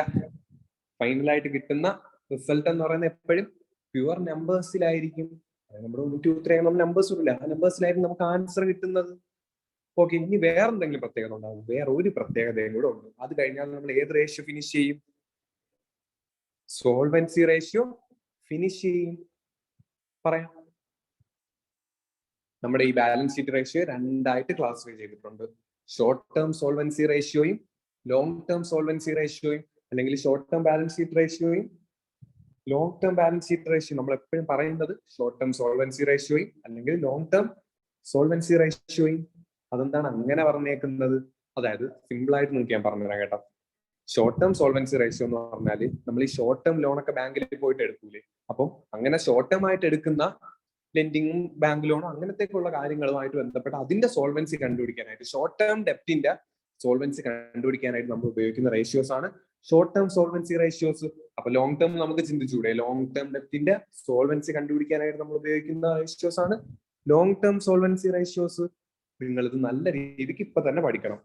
ഫൈനലായിട്ട് കിട്ടുന്ന റിസൾട്ട് എന്ന് പറയുന്നത് എപ്പോഴും പ്യുവർ നമ്പേഴ്സിലായിരിക്കും. നമ്മുടെ 1, 2, 3 അങ്ങനെ നമ്പേഴ്സ് ഇല്ല, ആ നമ്പേഴ്സിലായിരിക്കും നമുക്ക് ആൻസർ കിട്ടുന്നത്. ഓക്കെ. ഇനി വേറെ എന്തെങ്കിലും പ്രത്യേകത ഉണ്ടാവും? വേറെ ഒരു പ്രത്യേകതയും കൂടെ ഉണ്ട്. അത് കഴിഞ്ഞാൽ നമ്മൾ ഏത് റേഷ്യോ ഫിനിഷ് ചെയ്യും? സോൾവൻസി റേഷ്യോ ഫിനിഷ് ചെയ്യും. പറയാം. നമ്മുടെ ഈ ബാലൻസ് ഷീറ്റ് റേഷ്യോ രണ്ടായിട്ട് ക്ലാസിഫൈ ചെയ്തിട്ടുണ്ട്. ഷോർട്ട് ടേം സോൾവൻസി റേഷ്യോയും ലോങ് ടേം സോൾവൻസി റേഷ്യോയും, അല്ലെങ്കിൽ ഷോർട്ട് ടേം ബാലൻസ് ഷീറ്റ് റേഷ്യോയും long term balance sheet ratio. നമ്മൾ എപ്പോഴും പറയുന്നത് ഷോർട്ട് ടേം സോൾവൻസി റേഷ്യോയും അല്ലെങ്കിൽ ലോങ് ടേം സോൾവൻസി റേഷ്യോയും. അതെന്താണ് അങ്ങനെ പറഞ്ഞേക്കുന്നത്? അതായത് സിമ്പിൾ ആയിട്ട് നിങ്ങൾക്ക് ഞാൻ പറഞ്ഞുതരാം കേട്ടോ. ഷോർട്ട് ടേം സോൾവൻസി റേഷ്യോ എന്ന് പറഞ്ഞാൽ നമ്മൾ ഈ ഷോർട്ട് ടേം ലോണൊക്കെ ബാങ്കിൽ പോയിട്ട് എടുക്കൂലേ, അപ്പം അങ്ങനെ ഷോർട്ട് ടേം ആയിട്ട് എടുക്കുന്ന ലെൻഡിങ്ങും ബാങ്ക് ലോണും അങ്ങനത്തേക്കുള്ള കാര്യങ്ങളുമായിട്ട് ബന്ധപ്പെട്ട് അതിന്റെ സോൾവൻസി കണ്ടുപിടിക്കാനായിട്ട്, ഷോർട്ട് ടേം ഡെപ്റ്റിന്റെ സോൾവൻസി കണ്ടുപിടിക്കാനായിട്ട് നമ്മൾ ഉപയോഗിക്കുന്ന റേഷ്യോസ് ആണ് ഷോർട്ട് ടേം സോൾവൻസി റേഷ്യോസ്. അപ്പൊ ലോങ് ടേം നമുക്ക് ചിന്തിച്ചൂടെ? ലോങ് ടേം ഡെപ്റ്റിന്റെ സോൾവൻസി കണ്ടുപിടിക്കാനായിട്ട് നമ്മൾ ഉപയോഗിക്കുന്ന റേഷ്യോസ് ആണ് ലോങ് ടേം സോൾവൻസി റേഷ്യോസ്. നിങ്ങൾ ഇത് നല്ല രീതിക്ക് ഇപ്പൊ തന്നെ പഠിക്കണം.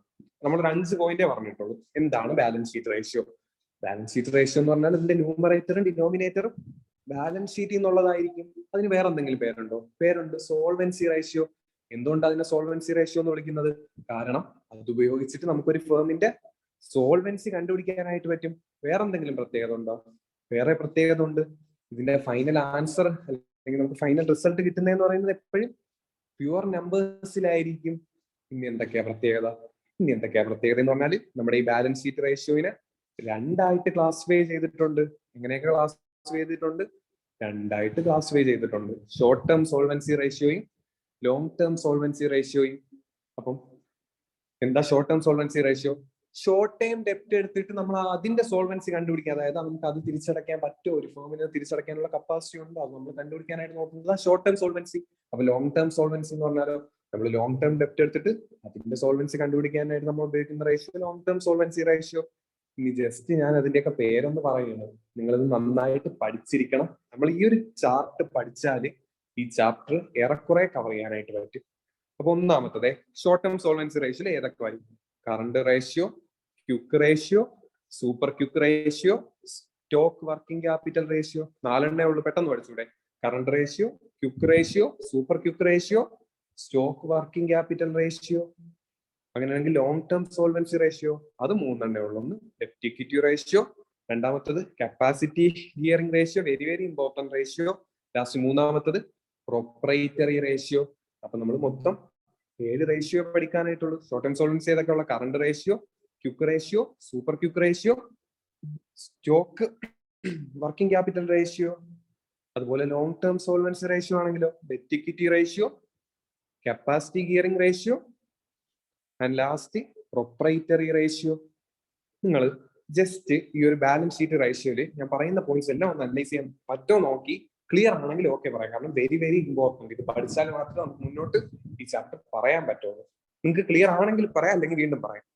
നമ്മൾ 5 പോയിന്റേ പറഞ്ഞിട്ടുള്ളൂ. എന്താണ് balance sheet ratio? Balance sheet ratio എന്ന് പറഞ്ഞാൽ ഇതിന്റെ ന്യൂമറേറ്ററും ഡിനോമിനേറ്ററും ബാലൻസ് ഷീറ്റിൽ നിന്നുള്ളതായിരിക്കും. അതിന് വേറെ എന്തെങ്കിലും പേരുണ്ടോ? പേരുണ്ട്, സോൾവൻസി റേഷ്യോ. എന്തുകൊണ്ട് അതിനെ സോൾവൻസി റേഷ്യോ എന്ന് വിളിക്കുന്നത്? കാരണം അത് ഉപയോഗിച്ചിട്ട് നമുക്കൊരു ഫേമിന്റെ സോൾവൻസി കണ്ടുപിടിക്കാനായിട്ട് പറ്റും. വേറെ എന്തെങ്കിലും പ്രത്യേകത ഉണ്ടോ? വേറെ പ്രത്യേകത ഉണ്ട്. ഇതിന്റെ ഫൈനൽ ആൻസർ അല്ലെങ്കിൽ നമുക്ക് ഫൈനൽ റിസൾട്ട് കിട്ടുന്നതെന്ന് പറയുന്നത് എപ്പോഴും പ്യുവർ നമ്പേഴ്സിലായിരിക്കും. ഇനി എന്തൊക്കെയാ പ്രത്യേകത? എന്ന് പറഞ്ഞാൽ നമ്മുടെ ഈ ബാലൻസ് ഷീറ്റ് റേഷ്യോയിനെ രണ്ടായിട്ട് ക്ലാസിഫൈ ചെയ്തിട്ടുണ്ട്. എങ്ങനെയൊക്കെ ക്ലാസിഫൈ ചെയ്തിട്ടുണ്ട്? രണ്ടായിട്ട് ക്ലാസിഫൈ ചെയ്തിട്ടുണ്ട്. ഷോർട്ട് ടേം സോൾവൻസി റേഷ്യോയും ലോങ് ടേം സോൾവൻസി റേഷ്യോയും. അപ്പം എന്താ short term solvency ratio? Short time ഡെപ്റ്റ് എടുത്തിട്ട് നമ്മൾ അതിന്റെ സോൾവൻസി കണ്ടുപിടിക്കുക. അതായത് നമുക്ക് അത് തിരിച്ചടയ്ക്കാൻ പറ്റുമോ, ഒരു ഫേമിന് തിരിച്ചടയ്ക്കാനുള്ള കപ്പാസിറ്റി ഉണ്ടോ, അത് നമ്മൾ കണ്ടുപിടിക്കാനായിട്ട് നോക്കുന്നത് ഷോർട്ട് ടേം സോൾവൻസി. അപ്പൊ ലോങ് ടേം സോൾവൻസി എന്ന് പറഞ്ഞാലോ, നമ്മൾ ലോങ് ടേം ഡെപ്റ്റ് എടുത്തിട്ട് അതിന്റെ സോൾവൻസി കണ്ടുപിടിക്കാനായിട്ട് നമ്മൾ ഉപയോഗിക്കുന്ന ratio long term solvency ratio. ഇനി ജസ്റ്റ് ഞാൻ അതിന്റെയൊക്കെ പേരൊന്ന് പറയുന്നത്, നിങ്ങളിത് നന്നായിട്ട് പഠിച്ചിരിക്കണം. നമ്മൾ ഈ ഒരു ചാർട്ട് പഠിച്ചാൽ ഈ ചാപ്റ്റർ ഏറെക്കുറെ കവർ ചെയ്യാനായിട്ട് പറ്റും. അപ്പൊ ഒന്നാമത്തത് ഷോർട്ട് ടേം സോൾവൻസി റേഷ്യോയിൽ ഏതൊക്കെ വരും? Current ratio, quick ratio, super quick ratio, stock working capital ratio. 4 ഉള്ളൂ, പെട്ടെന്ന് പഠിച്ചൂടെ? Current ratio, quick ratio, super quick ratio, stock working capital ratio. അങ്ങനെയാണെങ്കിൽ ലോങ് ടേം സോൾവൻസി റേഷ്യോ അത് 3 ഉള്ളൂ. ഒന്ന് ഡെപ്റ്റ് ഇക്വിറ്റി റേഷ്യോ, രണ്ടാമത്തത് capacity gearing ratio, very very important ratio. Last മൂന്നാമത്തത് പ്രൊപ്രൈറ്ററി റേഷ്യോ. അപ്പൊ നമ്മൾ മൊത്തം 7 റേഷ്യോ പഠിക്കാനായിട്ടുള്ളൂ. ഷോർട്ട് ടേം സോൾവൻസി ഏതൊക്കെയുള്ള? Current ratio, quick ratio, super quick ratio, stock working capital ratio. അതുപോലെ ലോങ് ടേം സോൾവൻസി റേഷ്യോ ആണെങ്കിലോ ഡെപ്റ്റ് equity ratio, capacity gearing ratio and last proprietary ratio. നിങ്ങൾ ജസ്റ്റ് ഈ ഒരു ബാലൻസ് ഷീറ്റ് റേഷ്യോയില് ഞാൻ പറയുന്ന പോയിന്റ്സ് എല്ലാം ഒന്ന് അനലൈസ് ചെയ്യാൻ പറ്റുമോ നോക്കി ക്ലിയർ ആണെങ്കിൽ ഓക്കെ പറയാം. കാരണം വെരി വെരി ഇമ്പോർട്ടന്റ്. ഇത് പഠിച്ചാൽ മാത്രമേ നമുക്ക് മുന്നോട്ട് ഈ ചാപ്റ്റർ പറയാൻ പറ്റുള്ളൂ. നിങ്ങൾക്ക് ക്ലിയർ ആണെങ്കിൽ പറയാം, അല്ലെങ്കിൽ വീണ്ടും പറയാം.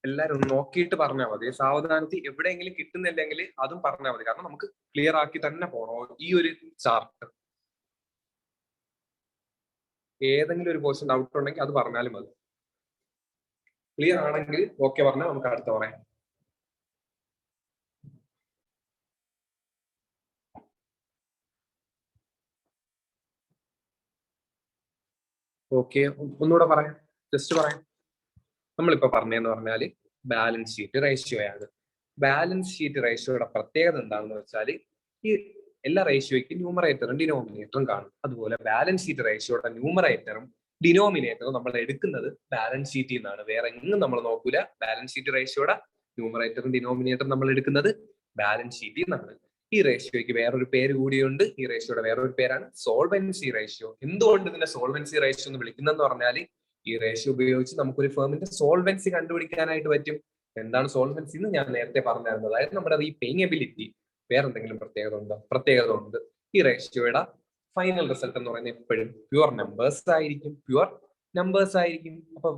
എല്ലാരും ഒന്ന് നോക്കിയിട്ട് പറഞ്ഞാൽ മതി. സാവധാനത്തിൽ എവിടെയെങ്കിലും കിട്ടുന്നില്ലെങ്കിൽ അതും പറഞ്ഞാൽ മതി. കാരണം നമുക്ക് ക്ലിയർ ആക്കി തന്നെ പോകണം ഈ ഒരു ചാർട്ട്. ഏതെങ്കിലും ഒരു പോർഷൻ ഡൗട്ട് ഉണ്ടെങ്കിൽ അത് പറഞ്ഞാലും മതി. ക്ലിയർ ആണെങ്കിൽ ഓക്കെ പറഞ്ഞാൽ നമുക്ക് അടുത്ത പറയാം. ഓക്കെ, ഒന്നുകൂടെ പറയാം, ജസ്റ്റ് പറയാം. നമ്മളിപ്പോ പറഞ്ഞതെന്ന് പറഞ്ഞാല് ബാലൻസ് ഷീറ്റ് റേഷ്യോയാണ്. ബാലൻസ് ഷീറ്റ് റേഷ്യോയുടെ പ്രത്യേകത എന്താണെന്ന് വെച്ചാൽ ഈ എല്ലാ റേഷ്യോയ്ക്കും ന്യൂമറേറ്ററും ഡിനോമിനേറ്ററും കാണും. അതുപോലെ ബാലൻസ് ഷീറ്റ് റേഷ്യോയുടെ ന്യൂമറേറ്ററും ഡിനോമിനേറ്ററും നമ്മൾ എടുക്കുന്നത് ബാലൻസ് ഷീറ്റിൽ നിന്നാണ്. വേറെ എങ്ങും നമ്മൾ നോക്കൂല. ബാലൻസ് ഷീറ്റ് റേഷ്യോയുടെ ന്യൂമറേറ്ററും ഡിനോമിനേറ്ററും നമ്മൾ എടുക്കുന്നത് ബാലൻസ് ഷീറ്റിൽ നിന്നാണ്. ഈ റേഷ്യോയ്ക്ക് വേറൊരു പേര് കൂടിയുണ്ട്. ഈ റേഷ്യോയുടെ വേറൊരു പേരാണ് സോൾവൻസി റേഷ്യോ. എന്തുകൊണ്ട് ഇതിനെ സോൾവൻസി റേഷ്യോ എന്ന് വിളിക്കുന്നതെന്ന് പറഞ്ഞാൽ ഈ റേഷ്യോ ഉപയോഗിച്ച് നമുക്കൊരു ഫേമിന്റെ സോൾവൻസി കണ്ടുപിടിക്കാനായിട്ട് പറ്റും. എന്താണ് സോൾവൻസി എന്ന് ഞാൻ നേരത്തെ പറഞ്ഞായിരുന്നു. അതായത് നമ്മുടെ ഈ പേയബിലിറ്റി വേറെ എന്തെങ്കിലും പ്രത്യേകത ഉണ്ട്. ഈ റേഷ്യോയുടെ ഫൈനൽ റിസൾട്ട് എന്ന് പറയുന്നത് എപ്പോഴും പ്യുവർ നമ്പേഴ്സ് ആയിരിക്കും. അപ്പൊ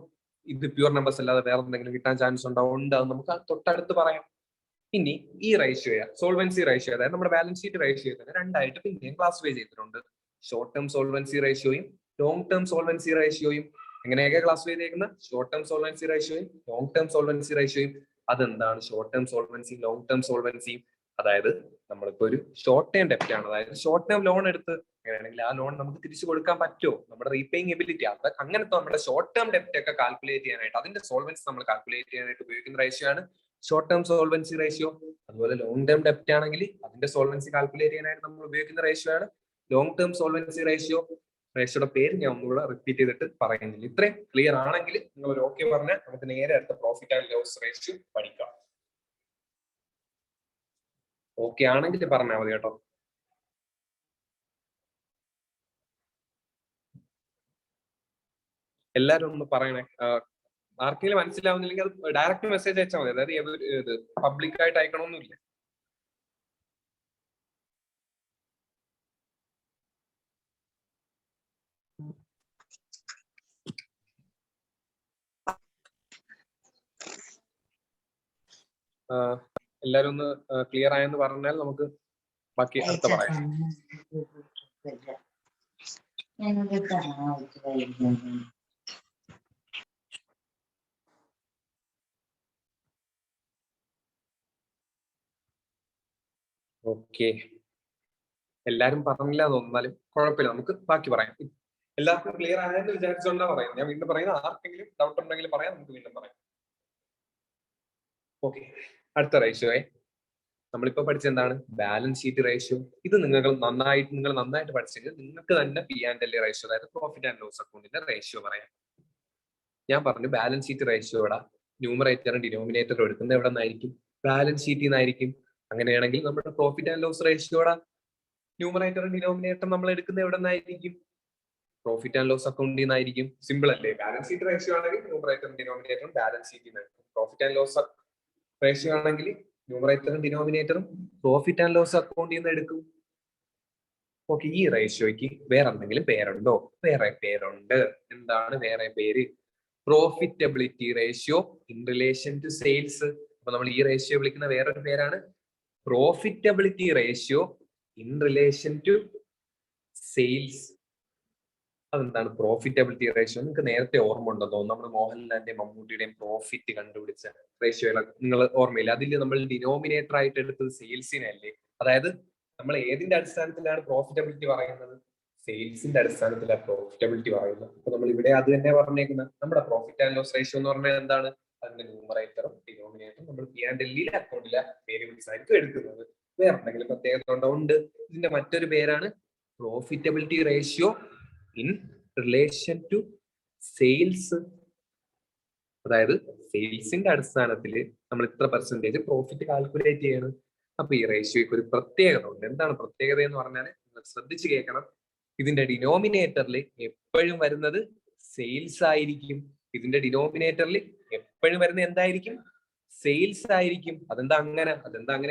ഇത് പ്യുവർ നമ്പേഴ്സ് അല്ലാതെ വേറെ എന്തെങ്കിലും കിട്ടാൻ ചാൻസ് ഉണ്ട്. അത് നമുക്ക് തൊട്ടടുത്ത് പറയാം. ഇനി ഈ റേഷ്യോ സോൾവൻസി റേഷ്യോ, അതായത് നമ്മുടെ ബാലൻസ് ഷീറ്റ് റേഷ്യോ തന്നെ രണ്ടായിട്ട് പിന്നെയും ക്ലാസിഫൈ ചെയ്തിട്ടുണ്ട്. ഷോർട്ട് ടേം സോൾവൻസി റേഷ്യോയും ലോങ് ടേം സോൾവൻസി റേഷ്യോയും. എങ്ങനെയൊക്കെ ക്ലാസിഫൈ ചെയ്തേക്കുന്ന ഷോർട്ട് ടേം സോൾവൻസി റേഷ്യോയും ലോങ് ടേം സോൾവൻസി റേഷ്യോയും. അതെന്താണ് ഷോർട്ട് ടേം സോൾവൻസിയും ലോങ് ടേം സോൾവൻസിയും? അതായത് നമ്മളിപ്പോ ഒരു ഷോർട്ട് ടേം ഡെപ്റ്റ് ആണ്, അതായത് ഷോർട്ട് ടേം ലോൺ എടുത്ത് അങ്ങനെയാണെങ്കിൽ ആ ലോൺ നമുക്ക് തിരിച്ചു കൊടുക്കാൻ പറ്റുമോ, നമ്മുടെ റീപേയിങ് എബിലിറ്റി, അങ്ങനത്തെ നമ്മുടെ ഷോർട്ട് ടേം ഡെപ്റ്റ് ഒക്കെ കാൽക്കുലേറ്റ് ചെയ്യാനായിട്ട്, അതിന്റെ സോൾവൻസി നമ്മൾ കാൽക്കുലേറ്റ് ചെയ്യാനായിട്ട് ഉപയോഗിക്കുന്ന റേഷ്യോ ആണ് ഷോർട്ട് ടേം സോൾവൻസി റേഷ്യോ. അതുപോലെ ലോങ് ടേം ഡെപ്റ്റ് ആണെങ്കിൽ അതിന്റെ സോൾവൻസി കാൽക്കുലേറ്റ് ചെയ്യാനായിട്ട് നമ്മൾ ഉപയോഗിക്കുന്ന റേഷ്യോ ആണ് ലോങ് ടേം സോൾവൻസി റേഷ്യോ. റേഷ്യോയുടെ പേര് ഞാൻ ഒന്നുകൂടെ റിപ്പീറ്റ് ചെയ്തിട്ട് പറയുന്നില്ല. ഇത്രയും ക്ലിയർ ആണെങ്കിൽ നിങ്ങൾ ഒരു ഓക്കെ പറഞ്ഞാൽ നമുക്ക് നേരെ അടുത്ത പ്രോഫിറ്റ് ആൻഡ് ലോസ് റേഷ്യോ പഠിക്കാം. ഓക്കെ ആണെങ്കിൽ പറഞ്ഞാൽ മതി കേട്ടോ. എല്ലാരും ഒന്ന് പറയണേ. ആർക്കെങ്കിലും മനസ്സിലാവുന്നില്ലെങ്കിൽ അത് ഡയറക്റ്റ് മെസ്സേജ് അയച്ചാൽ മതി. അതായത് പബ്ലിക് ആയിട്ട് അയക്കണമെന്നില്ല. എല്ലാരും ഒന്ന് ക്ലിയർ ആയെന്ന് പറഞ്ഞാൽ നമുക്ക് ബാക്കി അടുത്ത പറയാം. ഓക്കെ, എല്ലാരും പറഞ്ഞില്ല തോന്നാലും കുഴപ്പമില്ല, നമുക്ക് ബാക്കി പറയാം. എല്ലാവർക്കും ക്ലിയർ ആയെന്ന് വിചാരിച്ചുകൊണ്ടാ പറയാം. ഞാൻ വീണ്ടും പറയുന്നത്, ആർക്കെങ്കിലും ഡൗട്ട് ഉണ്ടെങ്കിൽ പറയാം, നമുക്ക് വീണ്ടും പറയാം. ഓക്കെ, അടുത്ത റേഷ്യോയെ നമ്മളിപ്പോ പഠിച്ച എന്താണ് ബാലൻസ് ഷീറ്റ് റേഷ്യോ. ഇത് നിങ്ങൾ നന്നായിട്ട് പഠിച്ചെങ്കിൽ നിങ്ങൾക്ക് തന്നെ P&L റേഷ്യോ, അതായത് പ്രോഫിറ്റ് ആൻഡ് ലോസ് അക്കൗണ്ടിന്റെ റേഷ്യോ പറയാം. ഞാൻ പറഞ്ഞു ബാലൻസ് ഷീറ്റ് റേഷ്യോയുടെ ന്യൂമറേറ്ററും ഡിനോമിനേറ്ററും എടുക്കുന്നത് എവിടെ നിന്നായിരിക്കും? ബാലൻസ് ഷീറ്റിൽ നിന്നായിരിക്കും. അങ്ങനെയാണെങ്കിൽ നമ്മുടെ പ്രോഫിറ്റ് ആൻഡ് ലോസ് റേഷ്യോയുടെ ന്യൂമറേറ്ററും ഡിനോമിനേറ്ററും നമ്മൾ എടുക്കുന്നത് എവിടെ നിന്നായിരിക്കും? പ്രോഫിറ്റ് ആൻഡ് ലോസ് അക്കൗണ്ടിൽ നിന്നായിരിക്കും. സിമ്പിൾ അല്ലേ? ബാലൻസ് ഷീറ്റ് റേഷ്യോ ആണെങ്കിൽ ന്യൂമറേറ്ററും ഡിനോമിനേറ്ററും ബാലൻസ് ഷീറ്റിൽ നിന്നായിരിക്കും. പ്രോഫിറ്റ് ആൻഡ് ലോസ് റേഷ്യോ ആണെങ്കിൽ ന്യൂമറേറ്ററും ഡിനോമിനേറ്ററും പ്രോഫിറ്റ് ആൻഡ് ലോസ് അക്കൗണ്ടിൽ നിന്ന് എടുക്കും. ഓക്കെ, ഈ റേഷ്യോയ്ക്ക് വേറെ എന്തെങ്കിലും പേരുണ്ടോ? വേറെ പേരുണ്ട്. എന്താണ് വേറെ പേര്? Profitability ratio in relation to sales. അപ്പൊ നമ്മൾ ഈ റേഷ്യോ വിളിക്കുന്ന വേറൊരു പേരാണ് profitability ratio in relation to sales. അതെന്താണ് പ്രോഫിറ്റബിലിറ്റി റേഷ്യോ? നിങ്ങൾക്ക് നേരത്തെ ഓർമ്മ ഉണ്ടെന്ന് തോന്നുന്നു, നമ്മുടെ മോഹൻലാലിന്റെയും മമ്മൂട്ടിയുടെയും പ്രോഫിറ്റ് കണ്ടുപിടിച്ച റേഷ്യോ നിങ്ങൾ ഓർമ്മയില്ല? അതിൽ നമ്മൾ ഡിനോമിനേറ്റർ ആയിട്ട് എടുത്തത് സെയിൽസിനെ അല്ലേ? അതായത് നമ്മൾ ഏതിന്റെ അടിസ്ഥാനത്തിലാണ് പ്രോഫിറ്റബിലിറ്റി പറയുന്നത്? സെയിൽസിന്റെ അടിസ്ഥാനത്തിലാണ് പ്രോഫിറ്റബിലിറ്റി പറയുന്നത്. അപ്പൊ നമ്മൾ ഇവിടെ അത് തന്നെ പറഞ്ഞേക്കുന്നത്. നമ്മുടെ പ്രോഫിറ്റ് ആൻഡ് ലോസ് റേഷ്യോ എന്ന് പറഞ്ഞാൽ എന്താണ്? അതിന്റെ ന്യൂമറേറ്ററും ഡിനോമിനേറ്ററും നമ്മൾ P&L അക്കൗണ്ടിലെ വേരിയബിൾസ് ആയിരിക്കും എടുക്കുന്നത്. വേറെ എന്തെങ്കിലും പ്രത്യേകത ഉണ്ട്? ഇതിന്റെ മറ്റൊരു പേരാണ് profitability ratio in relation to sales. അതായത് സെയിൽസിന്റെ അടിസ്ഥാനത്തിൽ നമ്മൾ ഇത്ര പെർസെന്റേജ് പ്രോഫിറ്റ് കാൽക്കുലേറ്റ് ചെയ്യണം. അപ്പൊ ഈ റേഷ്യോയ്ക്ക് ഒരു പ്രത്യേകത ഉണ്ട്. എന്താണ് പ്രത്യേകത എന്ന് പറഞ്ഞാൽ നിങ്ങൾ ശ്രദ്ധിച്ച് കേൾക്കണം. ഇതിന്റെ ഡിനോമിനേറ്ററിൽ എപ്പോഴും വരുന്നത് സെയിൽസ് ആയിരിക്കും. ഇതിന്റെ ഡിനോമിനേറ്ററിൽ എപ്പോഴും വരുന്നത് എന്തായിരിക്കും? സെയിൽസ് ആയിരിക്കും. അതെന്താ അങ്ങനെ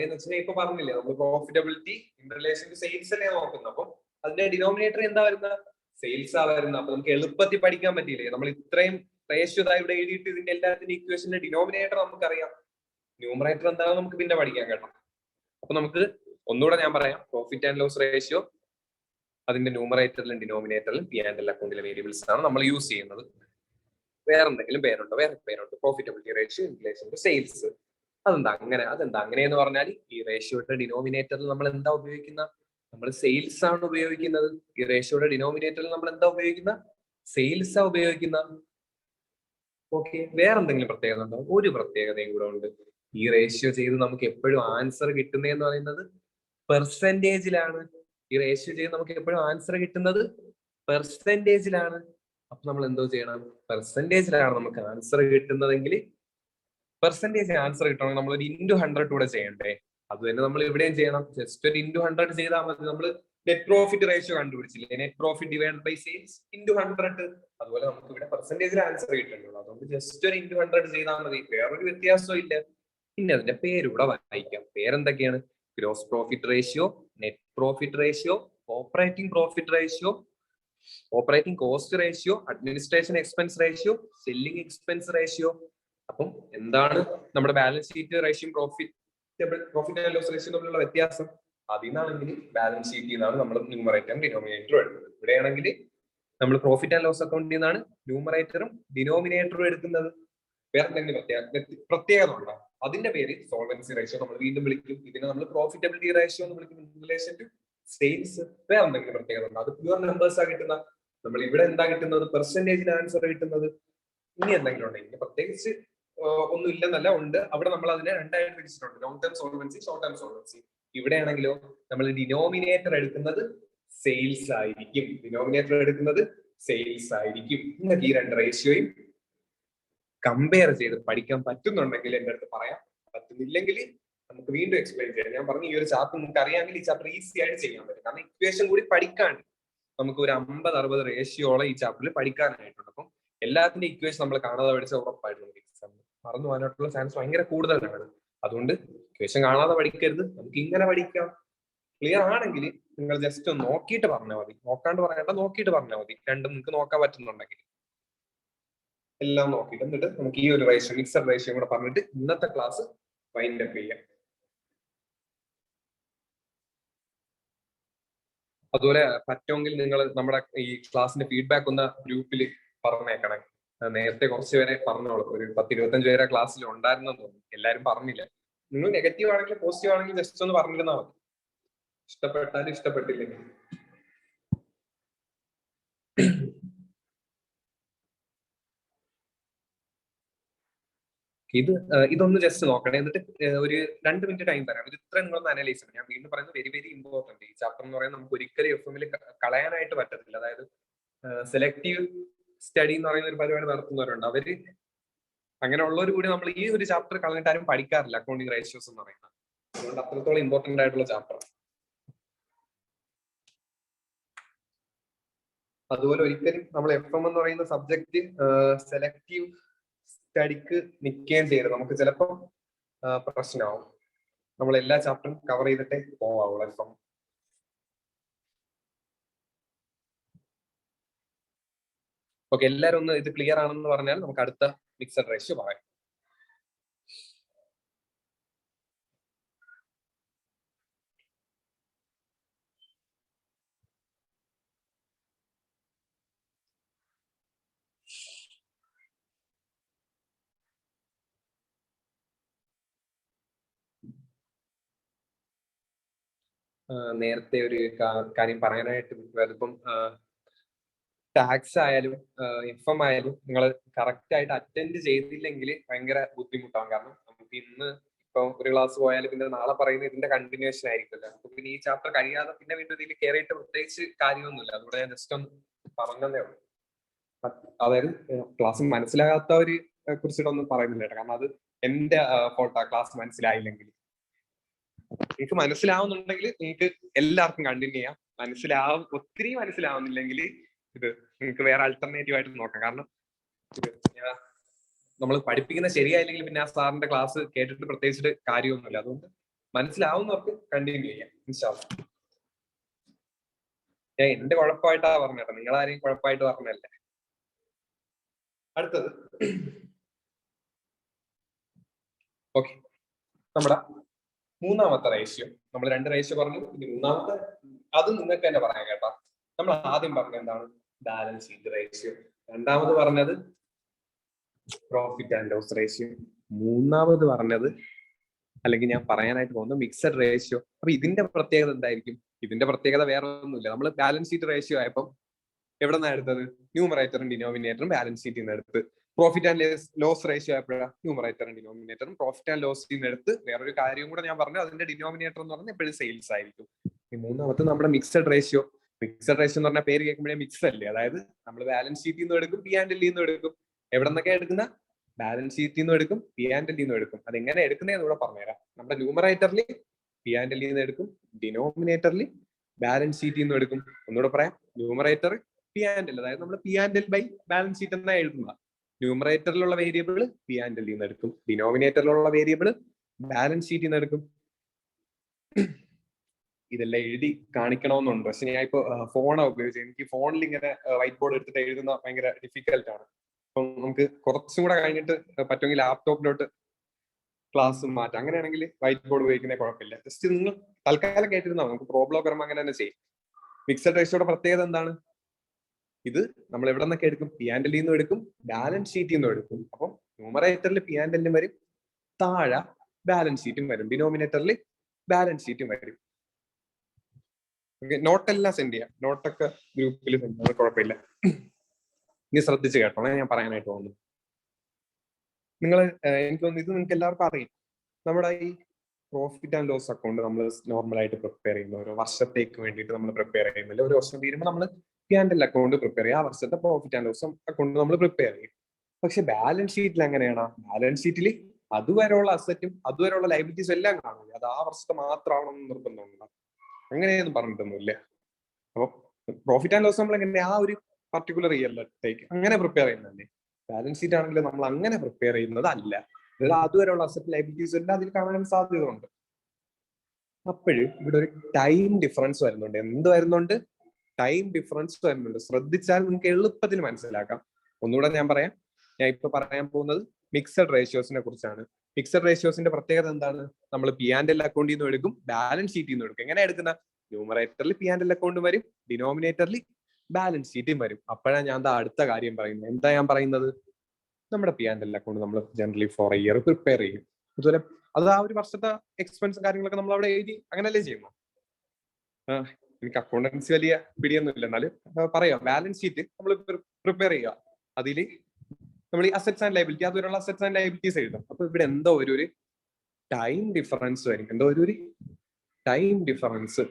എന്ന് വെച്ചാൽ ഇപ്പൊ പറഞ്ഞില്ലേ, നമ്മൾ profitability in relation to sales അല്ലേ നോക്കുന്നത്. അപ്പൊ അതിന്റെ ഡിനോമിനേറ്റർ എന്താ വരുന്നത്? സെയിൽസ് ആ വരുന്നത്. അപ്പൊ നമുക്ക് എളുപ്പത്തിൽ പഠിക്കാൻ പറ്റിയില്ലേ? നമ്മൾ ഇത്രയും റേഷ്യോ ഇവിടെ എഴുതിയിട്ട് ഇതിന്റെ എല്ലാത്തിന്റെ ഇക്വേഷന്റെ ഡിനോമിനേറ്റർ നമുക്കറിയാം. ന്യൂമറേറ്റർ എന്താണെന്ന് നമുക്ക് പിന്നെ പഠിക്കാൻ കേട്ടോ. അപ്പൊ നമുക്ക് ഒന്നുകൂടെ ഞാൻ പറയാം. പ്രോഫിറ്റ് ആൻഡ് ലോസ് റേഷ്യോ അതിന്റെ ന്യൂമറേറ്ററിലും ഡിനോമിനേറ്ററിലും പി ആൻഡ് എൽ അക്കൗണ്ടിലെ വേരിയബിൾസ് ആണ് നമ്മൾ യൂസ് ചെയ്യുന്നത്. വേറെ എന്തെങ്കിലും പേരുണ്ടോ? വേറെ പേരുണ്ട്. Profitability ratio in relation to sales. അതെന്താ അങ്ങനെ എന്ന് പറഞ്ഞാൽ ഈ റേഷ്യോയുടെ ഡിനോമിനേറ്ററിൽ നമ്മൾ എന്താ ഉപയോഗിക്കുന്ന? നമ്മൾ സെയിൽസ് ആണ് ഉപയോഗിക്കുന്നത്. ഈ റേഷ്യോയുടെ ഡിനോമിനേറ്ററിൽ നമ്മൾ എന്താ ഉപയോഗിക്കുന്ന? സെയിൽസ് ആ ഉപയോഗിക്കുന്ന. ഓക്കെ, വേറെ എന്തെങ്കിലും പ്രത്യേകത ഉണ്ടോ? ഒരു പ്രത്യേകതയും കൂടെ ഉണ്ട്. ഈ റേഷ്യോ ചെയ്ത് നമുക്ക് എപ്പോഴും ആൻസർ കിട്ടുന്നതെന്ന് പറയുന്നത് പെർസെന്റേജിലാണ്. ഈ റേഷ്യോ ചെയ്ത് നമുക്ക് എപ്പോഴും ആൻസർ കിട്ടുന്നത് പെർസെന്റേജിലാണ്. അപ്പൊ നമ്മൾ എന്തോ ചെയ്യണം? പെർസെന്റേജിലാണ് നമുക്ക് ആൻസർ കിട്ടുന്നതെങ്കിൽ പെർസെന്റേജ് ആൻസർ കിട്ടണമെങ്കിൽ നമ്മൾ ഒരു ഇൻറ്റു 100 കൂടെ ചെയ്യണ്ടേ? അത് തന്നെ നമ്മൾ ഇവിടെയും ചെയ്യണം. ജസ്റ്റ് ഒരു ഇൻറ്റു 100 ചെയ്താൽ മതി. നമ്മൾ നെറ്റ് പ്രോഫിറ്റ് റേഷ്യോ കണ്ടുപിടിച്ചില്ലേ? Net profit divide by sales into 100. അതുപോലെ നമുക്ക് ഇവിടെ പെർസെന്റേജിൽ ആൻസർ കിട്ടുന്നുള്ളൂ. അതുകൊണ്ട് ജസ്റ്റ് ഒരു ഇൻറ്റു 100 ചെയ്താൽ മതി. വേറൊരു വ്യത്യാസവും ഇല്ല. പിന്നെ അതിന്റെ പേരൂടെ വായിക്കാം. പേരെന്തൊക്കെയാണ്? Gross profit ratio, net profit ratio, operating profit ratio, operating cost ratio, administration expense ratio, selling expense ratio. അപ്പം എന്താണ് നമ്മുടെ balance sheet ratio profit and loss ratio തമ്മിലുള്ള വ്യത്യാസം? അതിൽ നിന്നാണെങ്കിൽ ബാലൻസ് ഷീറ്റിൽ നിന്നാണ് നമ്മൾ ന്യൂമറേറ്ററും ഡിനോമിനേറ്ററും എടുക്കുന്നത്. ഇവിടെയാണെങ്കിൽ നമ്മൾ പ്രോഫിറ്റ് ആൻഡ് ലോസ് അക്കൗണ്ടിൽ നിന്നാണ് ന്യൂമറേറ്ററും ഡിനോമിനേറ്ററും എടുക്കുന്നത്. വേറെ എന്തെങ്കിലും പ്രത്യേകത ഉണ്ടോ? അതിന്റെ പേര് സോൾവൻസി റേഷ്യോ നമ്മൾ വീണ്ടും വിളിക്കും. ഇതിനെ നമ്മൾ പ്രോഫിറ്റബിലിറ്റി റേഷ്യോ എന്ന് വിളിക്കും ഇൻ റിലേഷൻ ടു സെയിൽസ്. വേറെ എന്തെങ്കിലും പ്രത്യേകത ഉണ്ടോ? അത് പ്യുവർ നമ്പേഴ്സ് ആ കിട്ടുന്ന. നമ്മൾ ഇവിടെ എന്താ കിട്ടുന്നത്? പെർസെന്റേജിന് ആൻസർ കിട്ടുന്നത്. ഇനി എന്തെങ്കിലും ഉണ്ടെങ്കിൽ പ്രത്യേകിച്ച് ഒന്നും ഇല്ലെന്നല്ല, ഉണ്ട്. അവിടെ നമ്മൾ അതിനെ രണ്ടായിട്ട് തിരിച്ചിട്ടുണ്ട്. Long term solvency, short term solvency. ഇവിടെയാണെങ്കിലോ നമ്മൾ ഡിനോമിനേറ്റർ എടുക്കുന്നത് സെയിൽസ് ആയിരിക്കും. നിങ്ങൾക്ക് ഈ രണ്ട് റേഷ്യോയും കമ്പയർ ചെയ്ത് പഠിക്കാൻ പറ്റുന്നുണ്ടെങ്കിൽ എന്റെ അടുത്ത് പറയാം. പറ്റുന്നില്ലെങ്കിൽ നമുക്ക് വീണ്ടും എക്സ്പ്ലെയിൻ ചെയ്യാം. ഞാൻ പറഞ്ഞു, ഈ ഒരു ചാപ്റ്റർ നിങ്ങൾക്ക് അറിയാമെങ്കിൽ ഈ ചാപ്റ്റർ ഈസി ആയിട്ട് ചെയ്യാൻ പറ്റും. കാരണം ഇക്വേഷൻ കൂടി പഠിക്കാൻ നമുക്ക് ഒരു 50-60 റേഷ്യോളം ഈ ചാപ്റ്ററിൽ പഠിക്കാനായിട്ടുണ്ട്. അപ്പം എല്ലാത്തിന്റെ ഇക്വേഷൻ നമ്മൾ കാണാതെ പഠിച്ച ഉറപ്പായിട്ട് നമുക്ക് എക്സാമിന് മറന്നു പോകാനായിട്ടുള്ള ചാൻസ് ഭയങ്കര കൂടുതലാണ്. അതുകൊണ്ട് ഇക്വേഷൻ കാണാതെ പഠിക്കരുത്, നമുക്ക് ഇങ്ങനെ പഠിക്കാം. ക്ലിയർ ആണെങ്കിൽ നിങ്ങൾ ജസ്റ്റ് ഒന്ന് നോക്കിയിട്ട് പറഞ്ഞാൽ മതി. നോക്കാണ്ട് പറയണ്ട, നോക്കിയിട്ട് പറഞ്ഞാൽ മതി. രണ്ടും നിങ്ങൾക്ക് നോക്കാൻ പറ്റുന്നുണ്ടെങ്കിൽ എല്ലാം നോക്കിയിട്ട് എന്നിട്ട് നമുക്ക് ഈ ഒരു റേഷ്യോ, മിക്സഡ് റേഷ്യോ കൂടെ പറഞ്ഞിട്ട് ഇന്നത്തെ ക്ലാസ് വൈൻഡ് അപ്പ് ചെയ്യാം. അതുപോലെ പറ്റുമെങ്കിൽ നിങ്ങൾ നമ്മുടെ ഈ ക്ലാസ്സിന്റെ ഫീഡ്ബാക്ക് ഒന്ന് ഗ്രൂപ്പിൽ പറഞ്ഞേക്കണേ. നേരത്തെ കുറച്ച് പേരെ പറഞ്ഞോളൂ. ഒരു 10-25 പേരെ ക്ലാസ്സിൽ ഉണ്ടായിരുന്നെന്ന് തോന്നുന്നു. എല്ലാരും പറഞ്ഞില്ല. നിങ്ങൾ നെഗറ്റീവ് ആണെങ്കിലും പോസിറ്റീവ് ആണെങ്കിലും ജസ്റ്റ് ഒന്ന് പറഞ്ഞിരുന്നാൽ മതി. ഇഷ്ടപ്പെട്ടാലും ഇഷ്ടപ്പെട്ടില്ലെങ്കിൽ. ഇതൊന്ന് ജസ്റ്റ് നോക്കണേ. എന്നിട്ട് ഒരു 2 മിനിറ്റ് ടൈം തരാം. ഇത് ഇത്ര നിങ്ങളൊന്ന് അനലൈസ് ചെയ്യണം. ഞാൻ വീണ്ടും പറയുന്നത് വെരി വെരി ഇമ്പോർട്ടന്റ്. ഈ ചാപ്റ്റർ എന്ന് പറയുന്നത് നമുക്ക് ഒരിക്കലും എഫ് എമ്മിൽ കളയാനായിട്ട് പറ്റത്തില്ല. അതായത് സെലക്റ്റീവ് സ്റ്റഡി എന്ന് പറയുന്ന ഒരു പരിപാടി നടത്തുന്നവരുണ്ട്. അവര് അങ്ങനെയുള്ളവർ കൂടി നമ്മൾ ഈ ഒരു ചാപ്റ്റർ കളഞ്ഞിട്ട് ആരും പഠിക്കാറില്ല, അക്കൗണ്ടിങ് റേഷ്യോസ് എന്ന് പറയുന്നത്. അതുകൊണ്ട് അത്രത്തോളം ഇമ്പോർട്ടന്റ് ആയിട്ടുള്ള ചാപ്റ്റർ. അതുപോലെ ഒരിക്കലും നമ്മൾ എഫ് എം എന്ന് പറയുന്ന സബ്ജക്ട് സെലക്റ്റീവ് സ്റ്റഡിക്ക് നിൽക്കുകയും ചെയ്യരുത്. നമുക്ക് ചിലപ്പോൾ പ്രശ്നമാവും. നമ്മൾ എല്ലാ ചാപ്റ്ററും കവർ ചെയ്തിട്ടേ പോവാവുള്ളൂ എഫ് എം. ഓക്കെ, എല്ലാവരും ഒന്ന് ഇത് ക്ലിയർ ആണെന്ന് പറഞ്ഞാൽ നമുക്ക് അടുത്ത മിക്സഡ് റേഷ്യോ പറയാം. നേരത്തെ ഒരു കാര്യം പറയാനായിട്ട് അതിപ്പം ടാക്സ് ആയാലും എഫ് എം ആയാലും നിങ്ങൾ കറക്റ്റ് ആയിട്ട് അറ്റൻഡ് ചെയ്തില്ലെങ്കിൽ ഭയങ്കര ബുദ്ധിമുട്ടാവും. കാരണം നമുക്ക് ഇന്ന് ഇപ്പൊ ഒരു ക്ലാസ് പോയാലും പിന്നെ നാളെ പറയുന്നത് ഇതിന്റെ കണ്ടിന്യൂഷൻ ആയിരിക്കില്ല. അപ്പൊ പിന്നെ ഈ ചാപ്റ്റർ കഴിയാതെ പിന്നെ വീണ്ടും ഇതിൽ കയറിയിട്ട് പ്രത്യേകിച്ച് കാര്യമൊന്നുമില്ല. അതുകൂടെ ഞാൻ ജസ്റ്റ് ഒന്ന് പറഞ്ഞതേ ഉള്ളൂ. അതായത് ക്ലാസ് മനസ്സിലാകാത്തവരെ കുറിച്ചിട്ടൊന്നും പറയുന്നില്ല കേട്ടോ. കാരണം അത് എന്റെ ഫോട്ടോ ക്ലാസ് മനസ്സിലായില്ലെങ്കിൽ. നിങ്ങൾക്ക് മനസ്സിലാവുന്നുണ്ടെങ്കിൽ നിങ്ങൾക്ക് എല്ലാവർക്കും കണ്ടിന്യൂ ചെയ്യാം. ഒത്തിരി മനസ്സിലാവുന്നില്ലെങ്കിൽ ഇത് നിങ്ങൾക്ക് വേറെ ആൾട്ടർനേറ്റീവ് ആയിട്ട് നോക്കാം. കാരണം നമ്മൾ പഠിപ്പിക്കുന്ന ശരിയായില്ലെങ്കിൽ പിന്നെ ആ സാറിന്റെ ക്ലാസ് കേട്ടിട്ട് പ്രത്യേകിച്ചിട്ട് കാര്യമൊന്നുമില്ല. അതുകൊണ്ട് മനസ്സിലാവുന്നവർക്ക് കണ്ടിന്യൂ ചെയ്യാം. ഞാൻ എന്റെ കുഴപ്പമായിട്ടാ പറഞ്ഞത്, നിങ്ങളാരെയും കുഴപ്പമായിട്ട് പറഞ്ഞല്ലേ. അടുത്തത് ഓക്കെ, നമ്മുടെ മൂന്നാമത്തെ റേഷ്യോ. നമ്മൾ 2 റേഷ്യോ പറഞ്ഞു, ഇനി മൂന്നാമത്തെ അത് നിങ്ങൾക്ക് തന്നെ പറയാം കേട്ടോ. നമ്മൾ ആദ്യം പറഞ്ഞത് എന്താണ്? Balance sheet ratio. രണ്ടാമത് പറഞ്ഞത് പ്രോഫിറ്റ് ആൻഡ് ലോസ് റേഷ്യോ. മൂന്നാമത് പറഞ്ഞത്, അല്ലെങ്കിൽ ഞാൻ പറയാനായിട്ട് പോകുന്നത്, മിക്സഡ് റേഷ്യോ. അപ്പൊ ഇതിന്റെ പ്രത്യേകത എന്തായിരിക്കും? ഇതിന്റെ പ്രത്യേകത വേറെ ഒന്നുമില്ല. നമ്മൾ ബാലൻസ് ഷീറ്റ് റേഷ്യോ ആയപ്പോൾ എവിടെ നിന്നാണ് എടുത്തത്? ന്യൂമറേറ്ററും ഡിനോമിനേറ്ററും ബാലൻസ് ഷീറ്റിൽ നിന്ന് എടുത്ത്. പ്രോഫിറ്റ് ആൻഡ് ലോസ് റേഷ്യോ ആയപ്പോഴാണ് ന്യൂമറേറ്ററും ഡിനോമിനേറ്ററും പ്രോഫിറ്റ് ആൻഡ് ലോസിൽ നിന്ന് എടുത്ത്. വേറൊരു കാര്യം കൂടെ ഞാൻ പറഞ്ഞു, അതിന്റെ ഡിനോമിനേറ്റർ എന്ന് പറഞ്ഞാൽ എപ്പോഴും സെയിൽസ് ആയിരിക്കും. ഈ മൂന്നാമത്തെ നമ്മുടെ മിക്സഡ് റേഷ്യോ. മിക്സഡ് റേഷ്യോ എന്ന് പറഞ്ഞാൽ പേര് കേൾക്കുമ്പോഴേ മിക്സ് അല്ലേ. അതായത് നമ്മൾ ബാലൻസ് ഷീറ്റിൽ നിന്ന് എടുക്കും, പി ആൻഡ് എല്ലിൽ നിന്ന് എടുക്കും. എവിടെ നിന്നൊക്കെ എടുക്കുന്ന? ബാലൻസ് ഷീറ്റിൽ നിന്ന് എടുക്കും, പി ആൻഡ് എല്ലിൽ നിന്ന് എടുക്കും. അതെങ്ങനെ എടുക്കുന്നതെന്ന് ഇവിടെ പറഞ്ഞുതരാം. നമ്മുടെ ന്യൂമറേറ്ററിൽ പി ആൻഡ് എല്ലിൽ നിന്ന് എടുക്കും, ഡിനോമിനേറ്ററിൽ ബാലൻസ് ഷീറ്റിൽ നിന്ന് എടുക്കും. ഒന്നുകൂടെ പറയാം, ന്യൂമറേറ്റർ പി ആൻഡ് എൽ, അതായത് നമ്മൾ P and L by balance sheet എന്നാ എഴുതുന്നത്. ന്യൂമറേറ്ററിലുള്ള വേരിയബിൾ പി ആൻഡ് എല്ലിൽ നിന്ന് എടുക്കും, ഡിനോമിനേറ്ററിലുള്ള വേരിയബിൾ ബാലൻസ് ഷീറ്റിൽ നിന്ന് എടുക്കും. ഇതെല്ലാം എഴുതി കാണിക്കണമെന്നുണ്ട്, പക്ഷെ ഞാൻ ഇപ്പൊ ഫോണാണ് ഉപയോഗിച്ചത്. എനിക്ക് ഫോണിൽ ഇങ്ങനെ വൈറ്റ് ബോർഡ് എടുത്തിട്ട് എഴുതുന്ന ഭയങ്കര ഡിഫിക്കൽട്ട് ആണ്. അപ്പം നമുക്ക് കുറച്ചും കൂടെ കഴിഞ്ഞിട്ട് പറ്റുമെങ്കിൽ ലാപ്ടോപ്പിലോട്ട് ക്ലാസ് മാറ്റാം. അങ്ങനെയാണെങ്കിൽ വൈറ്റ് ബോർഡ് ഉപയോഗിക്കുന്നേ കുഴപ്പമില്ല. ജസ്റ്റ് നിങ്ങൾ തൽക്കാലം കേട്ടിരുന്നാൽ നമുക്ക് പ്രോബ്ലം വരുമ്പോൾ അങ്ങനെ തന്നെ ചെയ്യും. മിക്സഡ് റേഷ്യോയുടെ പ്രത്യേകത എന്താണ്? ഇത് നമ്മൾ എവിടെ നിന്നൊക്കെ എടുക്കും? പി ആൻഡ് എല്ലിൽ നിന്നും എടുക്കും, ബാലൻസ് ഷീറ്റിൽ നിന്നും എടുക്കും. അപ്പം ന്യൂമറേറ്ററിൽ പി ആൻഡ് എല്ലും വരും, താഴെ ബാലൻസ് ഷീറ്റും വരും, ഡിനോമിനേറ്ററിൽ ബാലൻസ് ഷീറ്റും വരും. നോട്ടെല്ലാം സെൻഡ് ചെയ്യാം, നോട്ടൊക്കെ ഗ്രൂപ്പിൽ സെൻഡ് ചെയ്യാം, കുഴപ്പമില്ല. ഇനി ശ്രദ്ധിച്ച് കേട്ടോ, ഞാൻ പറയാനായിട്ട് തോന്നുന്നു. നിങ്ങൾ എനിക്ക് തോന്നുന്നു ഇത് നിങ്ങൾക്ക് എല്ലാവർക്കും അറിയാം. നമ്മുടെ ഈ പ്രോഫിറ്റ് ആൻഡ് ലോസ് അക്കൗണ്ട് നമ്മൾ നോർമലായിട്ട് പ്രിപ്പയർ ചെയ്യുന്ന ഓരോ വർഷത്തേക്ക് വേണ്ടിയിട്ട് നമ്മൾ പ്രിപ്പയർ ചെയ്യുന്നില്ല. ഒരു വർഷം തീരുമ്പോൾ നമ്മൾ P and L account prepare ചെയ്യും, ആ വർഷത്തെ പ്രോഫിറ്റ് ആൻഡ് ലോസ് അക്കൗണ്ട് നമ്മൾ പ്രിപ്പയർ ചെയ്യും. പക്ഷെ ബാലൻസ് ഷീറ്റിൽ എങ്ങനെയാണ്? ബാലൻസ് ഷീറ്റിൽ അതുവരെയുള്ള അസറ്റും അതുവരെയുള്ള ലൈബിലിറ്റീസും എല്ലാം കാണില്ല. അത് ആ വർഷത്തെ മാത്രമാണെന്ന് നിർബന്ധമുണ്ട്. അങ്ങനെയൊന്നും പറഞ്ഞിട്ടൊന്നുമില്ല. അപ്പോൾ പ്രോഫിറ്റ് ആൻഡ് ലോസ് നമ്മൾ എങ്ങനെ ആ ഒരു പർട്ടിക്കുലർ ഇയറിലേക്ക് അങ്ങനെ പ്രിപ്പയർ ചെയ്യുന്നതല്ലേ. ബാലൻസ് ഷീറ്റ് ആണെങ്കിൽ നമ്മൾ അങ്ങനെ പ്രിപ്പയർ ചെയ്യുന്നത് അല്ല. അതായത് അതുവരെയുള്ള അസറ്റ് ലൈബിലിറ്റീസും എല്ലാം അതിൽ കാണാൻ സാധ്യതയുണ്ട്. അപ്പോഴും ഇവിടെ ഒരു ടൈം ഡിഫറൻസ് വരുന്നുണ്ട്. എന്ത് വരുന്നുണ്ട്? ടൈം ഡിഫറൻസ് വരുന്നുണ്ട്. ശ്രദ്ധിച്ചാൽ നിങ്ങൾക്ക് എളുപ്പത്തിൽ മനസ്സിലാക്കാം. ഒന്നുകൂടെ ഞാൻ പറയാം. ഞാൻ ഇപ്പൊ പറയാൻ പോകുന്നത് മിക്സഡ് റേഷ്യോസിനെ കുറിച്ചാണ്. മിക്സഡ് റേഷ്യോസിന്റെ പ്രത്യേകത എന്താണ്? നമ്മൾ പി ആൻഡ് എൽ അക്കൗണ്ടിൽ നിന്ന് എടുക്കും, ബാലൻസ് ഷീറ്റിൽ നിന്ന് എടുക്കും. എങ്ങനെ എടുക്കുന്ന? ന്യൂമറേറ്ററിൽ പി ആൻഡ് എൽ അക്കൗണ്ട് വരും, ഡിനോമിനേറ്ററിൽ ബാലൻസ് ഷീറ്റും വരും. അപ്പോഴാണ് ഞാൻ അടുത്ത കാര്യം പറയുന്നത്. എന്താ ഞാൻ പറയുന്നത്? നമ്മുടെ പി ആൻഡ് എൽ അക്കൗണ്ട് നമ്മൾ generally for a year prepare ചെയ്യും. അതുപോലെ അത് ആ ഒരു വർഷത്തെ എക്സ്പെൻസും കാര്യങ്ങളൊക്കെ നമ്മൾ അവിടെ എഴുതി അങ്ങനല്ലേ ചെയ്യുന്നു. എനിക്ക് അക്കൗണ്ടൻസി വലിയ പിടിയൊന്നുമില്ല, എന്നാലും പറയാം. ബാലൻസ് ഷീറ്റ് നമ്മൾ പ്രിപ്പയർ ചെയ്യുക, അതിൽ നമ്മൾ ഈ അസറ്റ്സ് ആൻഡ് ലൈബിലിറ്റി, അതുവരെയുള്ള അസറ്റ്സ് ആൻഡ് ലൈബിലിറ്റീസ് എഴുതും. അപ്പൊ ഇവിടെ എന്തോ ഒരു ടൈം ഡിഫറൻസ് വരും. എന്തോ ഒരു ടൈം ഡിഫറൻസ്,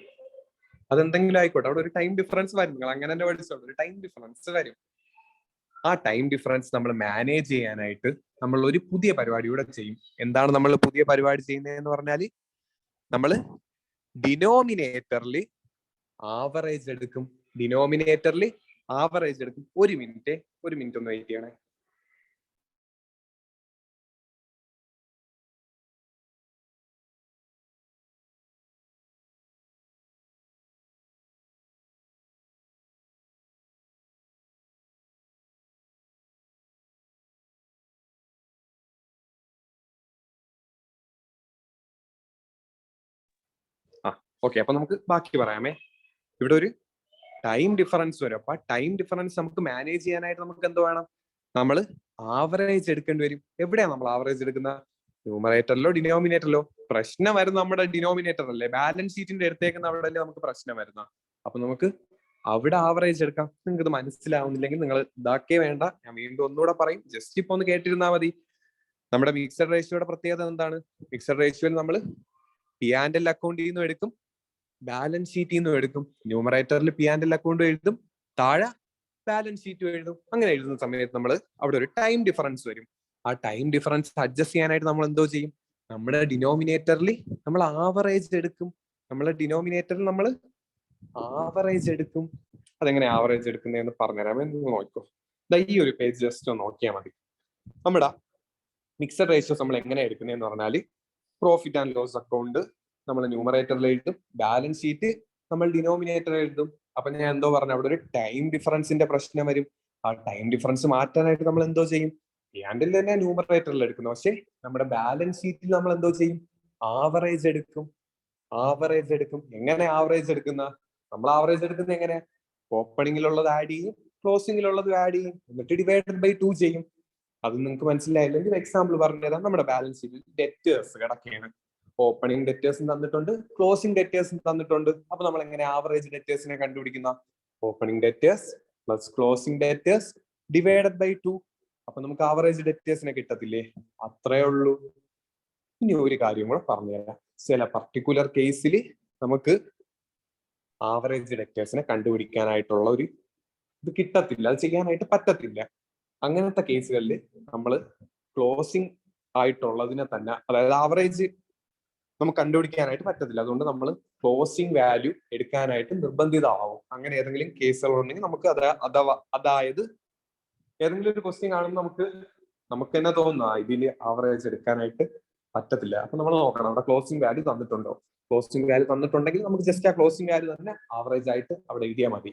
അതെന്തെങ്കിലും ആയിക്കോട്ടെ, അവിടെ ഒരു ടൈം ഡിഫറൻസ് വരും. നിങ്ങൾ അങ്ങനെ തന്നെ പഠിച്ചോളൂ, ഒരു ടൈം ഡിഫറൻസ് വരും. ആ ടൈം ഡിഫറൻസ് നമ്മൾ മാനേജ് ചെയ്യാനായിട്ട് നമ്മൾ ഒരു പുതിയ പരിപാടി കൂടെ ചെയ്യും. എന്താണ് നമ്മൾ പുതിയ പരിപാടി ചെയ്യുന്നതെന്ന് പറഞ്ഞാൽ, നമ്മൾ ഡിനോമിനേറ്ററിൽ ആവറേജ് എടുക്കും. ഡിനോമിനേറ്ററിൽ ആവറേജ് എടുക്കും. ഒരു മിനിറ്റ് ഒന്ന് വെയിറ്റ് ചെയ്യണേ. ഓക്കെ, അപ്പൊ നമുക്ക് ബാക്കി പറയാമേ. ഇവിടെ ഒരു ടൈം ഡിഫറൻസ് വരും. അപ്പൊ ആ ടൈം ഡിഫറൻസ് നമുക്ക് മാനേജ് ചെയ്യാനായിട്ട് നമുക്ക് എന്ത് വേണം? നമ്മൾ ആവറേജ് എടുക്കേണ്ടി വരും. എവിടെയാണ് നമ്മൾ ആവറേജ് എടുക്കുന്ന? ന്യൂമറേറ്ററിലോ ഡിനോമിനേറ്ററിലോ? പ്രശ്നം വരുന്ന നമ്മുടെ ഡിനോമിനേറ്റർ അല്ലേ, ബാലൻസ് ഷീറ്റിന്റെ അടുത്തേക്കുന്ന അവിടെ അല്ലേ നമുക്ക് പ്രശ്നം വരുന്ന. അപ്പൊ നമുക്ക് അവിടെ ആവറേജ് എടുക്കാം. നിങ്ങൾക്ക് ഇത് മനസ്സിലാവുന്നില്ലെങ്കിൽ നിങ്ങൾ ഇതാക്കേ വേണ്ട, ഞാൻ വീണ്ടും ഒന്നുകൂടെ പറയും. ജസ്റ്റ് ഇപ്പൊ ഒന്ന് കേട്ടിരുന്നാൽ മതി. നമ്മുടെ മിക്സഡ് റേഷ്യോയുടെ പ്രത്യേകത എന്താണ്? മിക്സഡ് റേഷ്യോയിൽ നമ്മൾ പി ആൻഡ് എൽ അക്കൗണ്ടിൽ നിന്നും എടുക്കും, ബാലൻസ് ഷീറ്റിൽ നിന്നും എടുക്കും. ന്യൂമറേറ്ററിൽ പി ആൻഡ് എൽ അക്കൗണ്ട് എഴുതും, താഴെ ബാലൻസ് ഷീറ്റും എഴുതും. അങ്ങനെ എഴുതുന്ന സമയത്ത് നമ്മൾ അവിടെ ഒരു ടൈം ഡിഫറൻസ് വരും. ആ ടൈം ഡിഫറൻസ് അഡ്ജസ്റ്റ് ചെയ്യാനായിട്ട് നമ്മൾ എന്തോ ചെയ്യും? നമ്മുടെ ഡിനോമിനേറ്ററിൽ നമ്മൾ ആവറേജ് എടുക്കും. നമ്മളെ ഡിനോമിനേറ്ററിൽ നമ്മൾ ആവറേജ് എടുക്കും. അതെങ്ങനെ ആവറേജ് എടുക്കുന്നതെന്ന് പറഞ്ഞുതരാം. എന്ന് നോക്കോ, ഈ ഒരു പേജ് ജസ്റ്റ് ഒന്ന് നോക്കിയാൽ മതി. നമ്മുടെ മിക്സഡ് റേഷ്യോസ് നമ്മൾ എങ്ങനെ എടുക്കുന്നതെന്ന് പറഞ്ഞാൽ, പ്രോഫിറ്റ് ആൻഡ് ലോസ് അക്കൗണ്ട് നമ്മൾ ന്യൂമറേറ്ററിൽ എഴുതും, ബാലൻസ് ഷീറ്റ് നമ്മൾ ഡിനോമിനേറ്ററിൽ എഴുതും. അപ്പൊ ഞാൻ എന്തോ പറഞ്ഞു, അവിടെ ഒരു ടൈം ഡിഫറൻസിന്റെ പ്രശ്നം വരും. ആ ടൈം ഡിഫറൻസ് മാറ്റാനായിട്ട് നമ്മൾ എന്തോ ചെയ്യും, ഹാൻഡിൽ തന്നെ ന്യൂമറേറ്ററിൽ എടുക്കുന്നു. പക്ഷെ നമ്മുടെ ബാലൻസ് ഷീറ്റിൽ നമ്മൾ എന്തോ ചെയ്യും, ആവറേജ് എടുക്കും. ആവറേജ് എടുക്കും. എങ്ങനെ ആവറേജ് എടുക്കുന്ന? നമ്മൾ ആവറേജ് എടുക്കുന്നത് എങ്ങനെ? ഓപ്പണിങ്ങിലുള്ളത് ആഡ് ചെയ്യും, ക്ലോസിങ്ങിലുള്ളത് ആഡ് ചെയ്യും, എന്നിട്ട് ഡിവൈഡഡ് ബൈ 2 ചെയ്യും. അത് നിങ്ങൾക്ക് മനസ്സിലായില്ലെങ്കിൽ എക്സാമ്പിൾ പറഞ്ഞുതരാം. നമ്മുടെ ബാലൻസ് ഷീറ്റിൽ ഡെറ്റേഴ്സ് കിടക്കുകയാണ്. ഓപ്പണിംഗ് ഡെറ്റേഴ്സും തന്നിട്ടുണ്ട്, ക്ലോസിംഗ് ഡെറ്റേഴ്സും തന്നിട്ടുണ്ട്. അപ്പൊ നമ്മൾ എങ്ങനെ ആവറേജ് ഡെറ്റേഴ്സിനെ കണ്ടുപിടിക്കുന്ന? Opening debtors plus closing debtors divided by 2. അപ്പൊ നമുക്ക് ആവറേജ് ഡെറ്റേഴ്സിനെ കിട്ടത്തില്ലേ? അത്രേ ഉള്ളൂ. ഇനി ഒരു കാര്യം കൂടെ പറഞ്ഞുതരാം. ചില പർട്ടിക്കുലർ കേസിൽ നമുക്ക് ആവറേജ് ഡെറ്റേഴ്സിനെ കണ്ടുപിടിക്കാനായിട്ടുള്ള ഒരു ഇത് കിട്ടത്തില്ല, അത് ചെയ്യാനായിട്ട് പറ്റത്തില്ല. അങ്ങനത്തെ കേസുകളിൽ നമ്മൾ ക്ലോസിംഗ് ആയിട്ടുള്ളതിനെ തന്നെ, അതായത് ആവറേജ് നമുക്ക് കണ്ടുപിടിക്കാനായിട്ട് പറ്റത്തില്ല. അതുകൊണ്ട് നമ്മൾ ക്ലോസിംഗ് വാല്യൂ എടുക്കാനായിട്ട് നിർബന്ധിതമാവും. അങ്ങനെ ഏതെങ്കിലും കേസുകൾ ഉണ്ടെങ്കിൽ നമുക്ക് അതായത് ഏതെങ്കിലും ഒരു ക്വസ്റ്റ്യൻ കാണുമ്പോൾ നമുക്ക് തന്നെ തോന്നുന്നു ഇതിൽ ആവറേജ് എടുക്കാനായിട്ട് പറ്റത്തില്ല. അപ്പൊ നമ്മൾ നോക്കണം അവിടെ ക്ലോസിംഗ് വാല്യൂ തന്നിട്ടുണ്ടോ. ക്ലോസിംഗ് വാല്യൂ തന്നിട്ടുണ്ടെങ്കിൽ നമുക്ക് ജസ്റ്റ് ആ ക്ലോസിംഗ് വാല്യൂ തന്നെ ആവറേജ് ആയിട്ട് അവിടെ എഴുതിയാൽ മതി.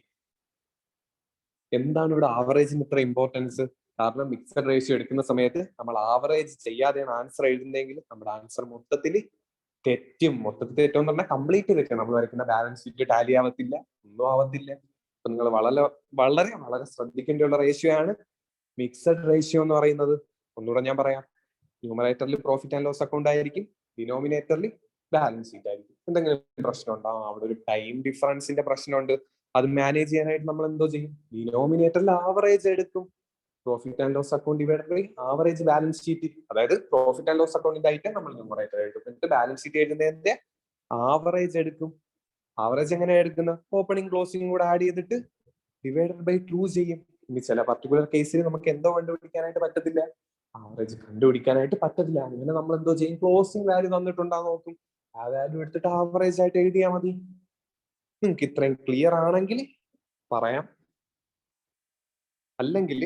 എന്താണ് ഇവിടെ ആവറേജിന് ഇത്ര ഇമ്പോർട്ടൻസ്? കാരണം മിക്സഡ് റേഷ്യോ എടുക്കുന്ന സമയത്ത് നമ്മൾ ആവറേജ് ചെയ്യാതെയാണ് ആൻസർ എഴുതുന്നതെങ്കിൽ നമ്മുടെ ആൻസർ മൊത്തത്തിൽ തെറ്റും. മൊത്തത്തിൽ തെറ്റെന്ന് പറഞ്ഞാൽ കംപ്ലീറ്റ് തെറ്റും. നമ്മൾ വരയ്ക്കുന്ന ബാലൻസ് ഷീറ്റ് ടാലി ആവത്തില്ല, ഒന്നും ആവത്തില്ല. അപ്പൊ നിങ്ങൾ വളരെ വളരെ വളരെ ശ്രദ്ധിക്കേണ്ടിയുള്ള റേഷ്യോ ആണ് മിക്സഡ് റേഷ്യോ എന്ന് പറയുന്നത്. ഒന്നുകൂടെ ഞാൻ പറയാം. ന്യൂമറേറ്ററിൽ പ്രോഫിറ്റ് ആൻഡ് ലോസ് അക്കൗണ്ട് ആയിരിക്കും, ഡിനോമിനേറ്ററിൽ ബാലൻസ് ഷീറ്റ് ആയിരിക്കും. എന്തെങ്കിലും പ്രശ്നം ഉണ്ടാവും, അവിടെ ഒരു ടൈം ഡിഫറൻസിന്റെ പ്രശ്നമുണ്ട്. അത് മാനേജ് ചെയ്യാനായിട്ട് നമ്മൾ എന്തോ ചെയ്യും, ഡിനോമിനേറ്ററിൽ ആവറേജ് എടുക്കും. Profit and loss account divided by average balance sheet. അതായത് പ്രോഫിറ്റ് ആൻഡ് ലോസ് അക്കൗണ്ടിന്റെ ഐറ്റം നമ്മൾ ന്യൂമറേറ്റർ എഴുതും, എന്നിട്ട് ബാലൻസ് ഷീറ്റ് എഴുതുന്നതിന്റെ ആവറേജ് എടുക്കും. ആവറേജ് എങ്ങനെ എടുക്കുന്ന? ഓപ്പണിംഗ് ക്ലോസിംഗ് കൂടെ ആഡ് ചെയ്തിട്ട് ഡിവൈഡഡ് ബൈ 2 ചെയ്യും. ഇനി ചില പർട്ടിക്കുലർ കേസിൽ നമുക്ക് എന്തോ കണ്ടുപിടിക്കാനായിട്ട് പറ്റത്തില്ല, ആവറേജ് കണ്ടുപിടിക്കാനായിട്ട് പറ്റത്തില്ല. അങ്ങനെ നമ്മൾ എന്തോ ചെയ്യും, ക്ലോസിംഗ് വാല്യൂ തന്നിട്ടുണ്ടാകും നോക്കും, ആ വാല്യൂ എടുത്തിട്ട് ആവറേജ് ആയിട്ട് എഴുതിയാൽ മതി. നിങ്ങൾക്ക് ഇത്രയും ക്ലിയർ ആണെങ്കിൽ പറയാം, അല്ലെങ്കിൽ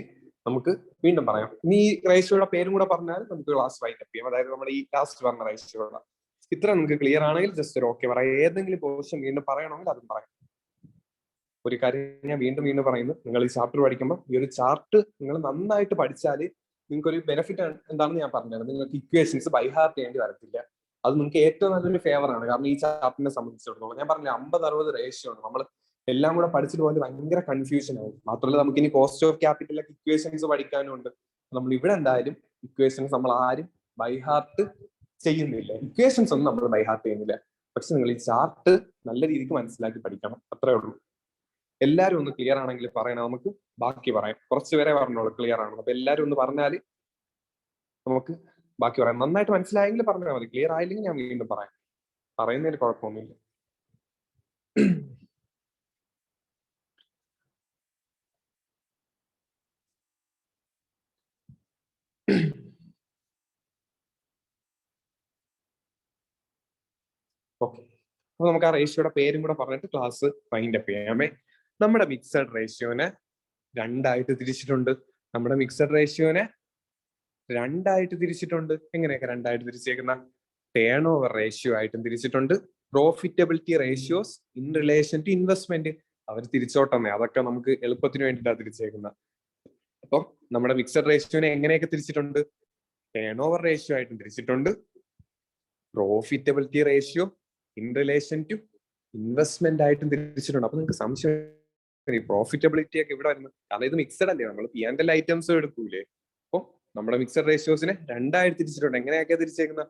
നമുക്ക് വീണ്ടും പറയാം. ഇനി ഈ റേഷ്യോയുടെ പേരും കൂടെ പറഞ്ഞാൽ നമുക്ക് ക്ലാസ് വൈൻഡപ്പ് ചെയ്യാം. അതായത് നമ്മുടെ ഈ ലാസ്റ്റ് പറഞ്ഞ റേഷ്യോയുടെ ഇത്ര നിങ്ങൾക്ക് ക്ലിയർ ആണെങ്കിൽ ജസ്റ്റ് ഒരു ഓക്കെ പറയാം. ഏതെങ്കിലും പോർഷൻ വീണ്ടും പറയണമെങ്കിൽ അതും പറയാം. ഒരു കാര്യം ഞാൻ വീണ്ടും വീണ്ടും പറയുന്നു, നിങ്ങൾ ഈ ചാപ്റ്റർ പഠിക്കുമ്പോൾ ഈ ഒരു ചാർട്ട് നിങ്ങൾ നന്നായിട്ട് പഠിച്ചാൽ നിങ്ങൾക്ക് ഒരു ബെനിഫിറ്റ് എന്താണെന്ന് ഞാൻ പറഞ്ഞത്. നിങ്ങൾക്ക് ഇക്വേഷൻസ് ബൈ ഹാർട്ട് ചെയ്യേണ്ടി വരത്തില്ല. അത് നിങ്ങൾക്ക് ഏറ്റവും നല്ലൊരു ഫേവർ ആണ്. കാരണം ഈ ചാപ്റ്ററിനെ സംബന്ധിച്ചിടത്തോളം ഞാൻ പറഞ്ഞില്ല 50-60 റേഷ്യോ ആണ്. നമ്മൾ എല്ലാം കൂടെ പഠിച്ചിട്ട് പോലെ ഭയങ്കര കൺഫ്യൂഷൻ ആവും. മാത്രമല്ല നമുക്ക് ഇനി കോസ്റ്റ് ഓഫ് ക്യാപിറ്റലൊക്കെ ഇക്വേഷൻസ് പഠിക്കാനും ഉണ്ട്. നമ്മൾ ഇവിടെ എന്തായാലും ഇക്വേഷൻസ് നമ്മൾ ആരും ബൈ ഹാർട്ട് ചെയ്യുന്നില്ല. ഇക്വേഷൻസ് ഒന്നും നമ്മൾ ബൈ ഹാർട്ട് ചെയ്യുന്നില്ല. പക്ഷെ നിങ്ങൾ ഈ ചാർട്ട് നല്ല രീതിക്ക് മനസ്സിലാക്കി പഠിക്കണം, അത്രേ ഉള്ളൂ. എല്ലാരും ഒന്ന് ക്ലിയർ ആണെങ്കിൽ പറയണം, നമുക്ക് ബാക്കി പറയാം. കുറച്ചുപേരെ പറഞ്ഞോളൂ ക്ലിയർ ആണ്. അപ്പൊ എല്ലാരും ഒന്ന് പറഞ്ഞാൽ നമുക്ക് ബാക്കി പറയാം. നന്നായിട്ട് മനസ്സിലായെങ്കിൽ പറഞ്ഞാൽ മതി, ക്ലിയർ ആയില്ലെങ്കിൽ ഞാൻ വീണ്ടും പറയാം. പറയുന്നതിന് കുഴപ്പമൊന്നുമില്ല. ഓക്കെ, അപ്പൊ നമുക്ക് ആ റേഷ്യോയുടെ പേരും കൂടെ പറഞ്ഞിട്ട് ക്ലാസ് വൈൻഡ് അപ്പ് ചെയ്യാമേ. നമ്മുടെ മിക്സഡ് റേഷ്യോനെ രണ്ടായിട്ട് തിരിച്ചിട്ടുണ്ട്. നമ്മുടെ മിക്സഡ് റേഷ്യോനെ രണ്ടായിട്ട് തിരിച്ചിട്ടുണ്ട്. എങ്ങനെയൊക്കെ രണ്ടായിട്ട് തിരിച്ചേക്കുന്ന? ടേൺ ഓവർ റേഷ്യോ ആയിട്ടും തിരിച്ചിട്ടുണ്ട്, profitability ratios in relation to investment. അവർ തിരിച്ചോട്ടെന്നേ, അതൊക്കെ നമുക്ക് എളുപ്പത്തിന് വേണ്ടിയിട്ടാണ് തിരിച്ചേക്കുന്നത്. അപ്പം നമ്മുടെ മിക്സഡ് റേഷ്യോനെ എങ്ങനെയൊക്കെ തിരിച്ചിട്ടുണ്ട്? ടേൺ ഓവർ റേഷ്യോ ആയിട്ടും തിരിച്ചിട്ടുണ്ട്, profitability ratio in relation to investment ആയിട്ടും തിരിച്ചിട്ടുണ്ട്. അപ്പൊ നിങ്ങൾക്ക് സംശയം, ഈ പ്രോഫിറ്റബിലിറ്റി ഒക്കെ ഇവിടെ വരുന്നത് കാരണം ഇത് മിക്സഡ് അല്ലേ, നമ്മൾ പി ആൻഡ് എൽ ഐറ്റംസ് എടുക്കൂലേ. അപ്പൊ നമ്മുടെ മിക്സഡ് റേഷ്യോസിനെ രണ്ടായിട്ട് തിരിച്ചിട്ടുണ്ട്. എങ്ങനെയൊക്കെയാ തിരിച്ചേക്കുന്നത്?